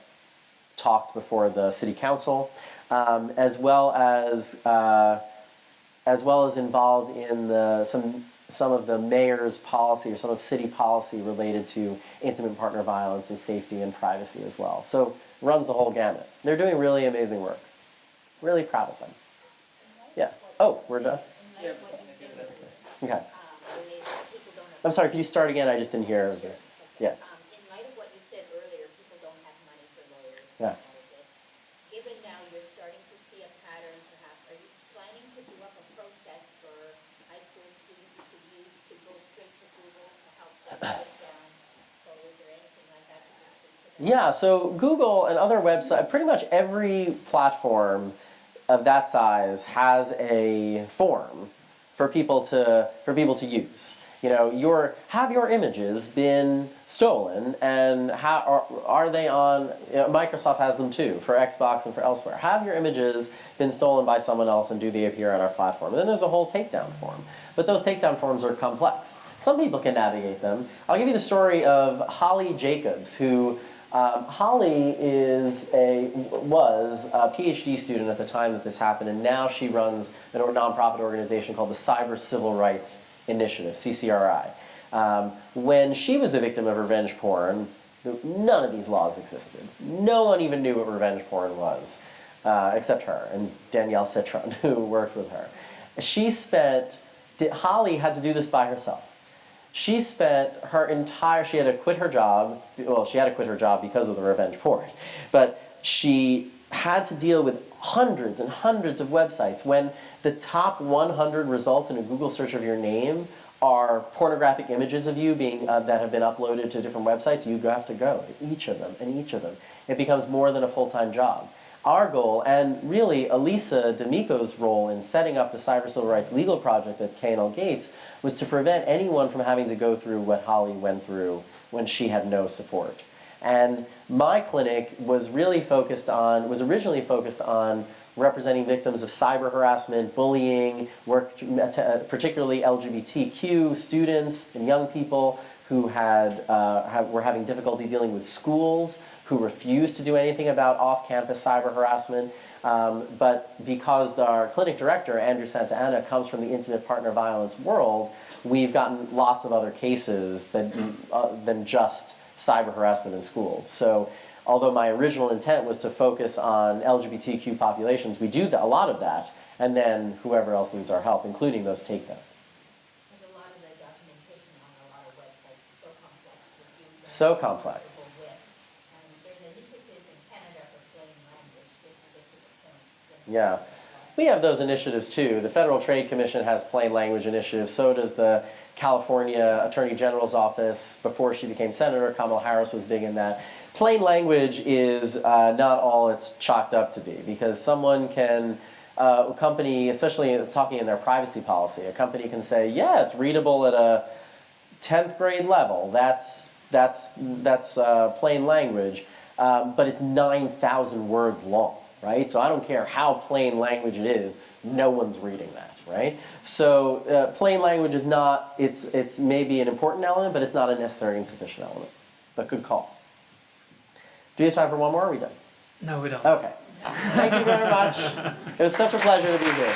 talked before the city council, as well as involved in some of the mayor's policy or some of city policy related to intimate partner violence and safety and privacy as well. So runs the whole gamut. They're doing really amazing work. Really proud of them. Yeah. Oh, we're done? Okay. I'm sorry, could you start again? I just didn't hear. Yeah.
In light of what you said earlier, people don't have money for lawyers.
Yeah.
Given now you're starting to see a pattern, perhaps, are you planning to do up a process for high school students to use to go straight to Google to help them get photos or anything like that?
Yeah, so Google and other websites, pretty much every platform of that size has a form for people to use. Have your images been stolen, and are they on? Microsoft has them too for Xbox and for elsewhere. Have your images been stolen by someone else, and do they appear on our platform? And then there's a whole takedown form, but those takedown forms are complex. Some people can navigate them. I'll give you the story of Holly Jacobs, who Holly was a PhD student at the time that this happened, and now she runs a nonprofit organization called the Cyber Civil Rights Initiative, CCRI. When she was a victim of revenge porn, none of these laws existed. No one even knew what revenge porn was, except her and Danielle Citron, who worked with her. Holly had to do this by herself. She spent she had to quit her job. Well, she had to quit her job because of the revenge porn. But she had to deal with hundreds and hundreds of websites. When the top 100 results in a Google search of your name are pornographic images of you that have been uploaded to different websites, you have to go to each of them and each of them. It becomes more than a full-time job. Our goal, and really Elisa D'Amico's role in setting up the Cyber Civil Rights Legal Project at K&L Gates, was to prevent anyone from having to go through what Holly went through when she had no support. And my clinic was originally focused on representing victims of cyber harassment, bullying, particularly LGBTQ students and young people who were having difficulty dealing with schools, who refused to do anything about off-campus cyber harassment. But because our clinic director, Andrew Santana, comes from the intimate partner violence world, we've gotten lots of other cases than just cyber harassment in school. So although my original intent was to focus on LGBTQ populations, we do a lot of that, and then whoever else needs our help, including those takedowns.
Because a lot of the documentation on a lot of websites is so complex.
So complex.
And there's initiatives in Canada for plain language, just to get to the point.
Yeah. We have those initiatives too. The Federal Trade Commission has plain language initiatives. So does the California Attorney General's office. Before she became senator, Kamala Harris was big in that. Plain language is not all it's chalked up to be, because someone can, a company, especially talking in their privacy policy, a company can say, yeah, it's readable at a 10th grade level. That's plain language, but it's 9,000 words long. Right? So I don't care how plain language it is, no one's reading that, right? So plain language is not, it's maybe an important element, but it's not a necessary and sufficient element. But good call. Do you have time for one more, or are we done?
No, we don't.
Okay. Thank you very much. It was such a pleasure to be here.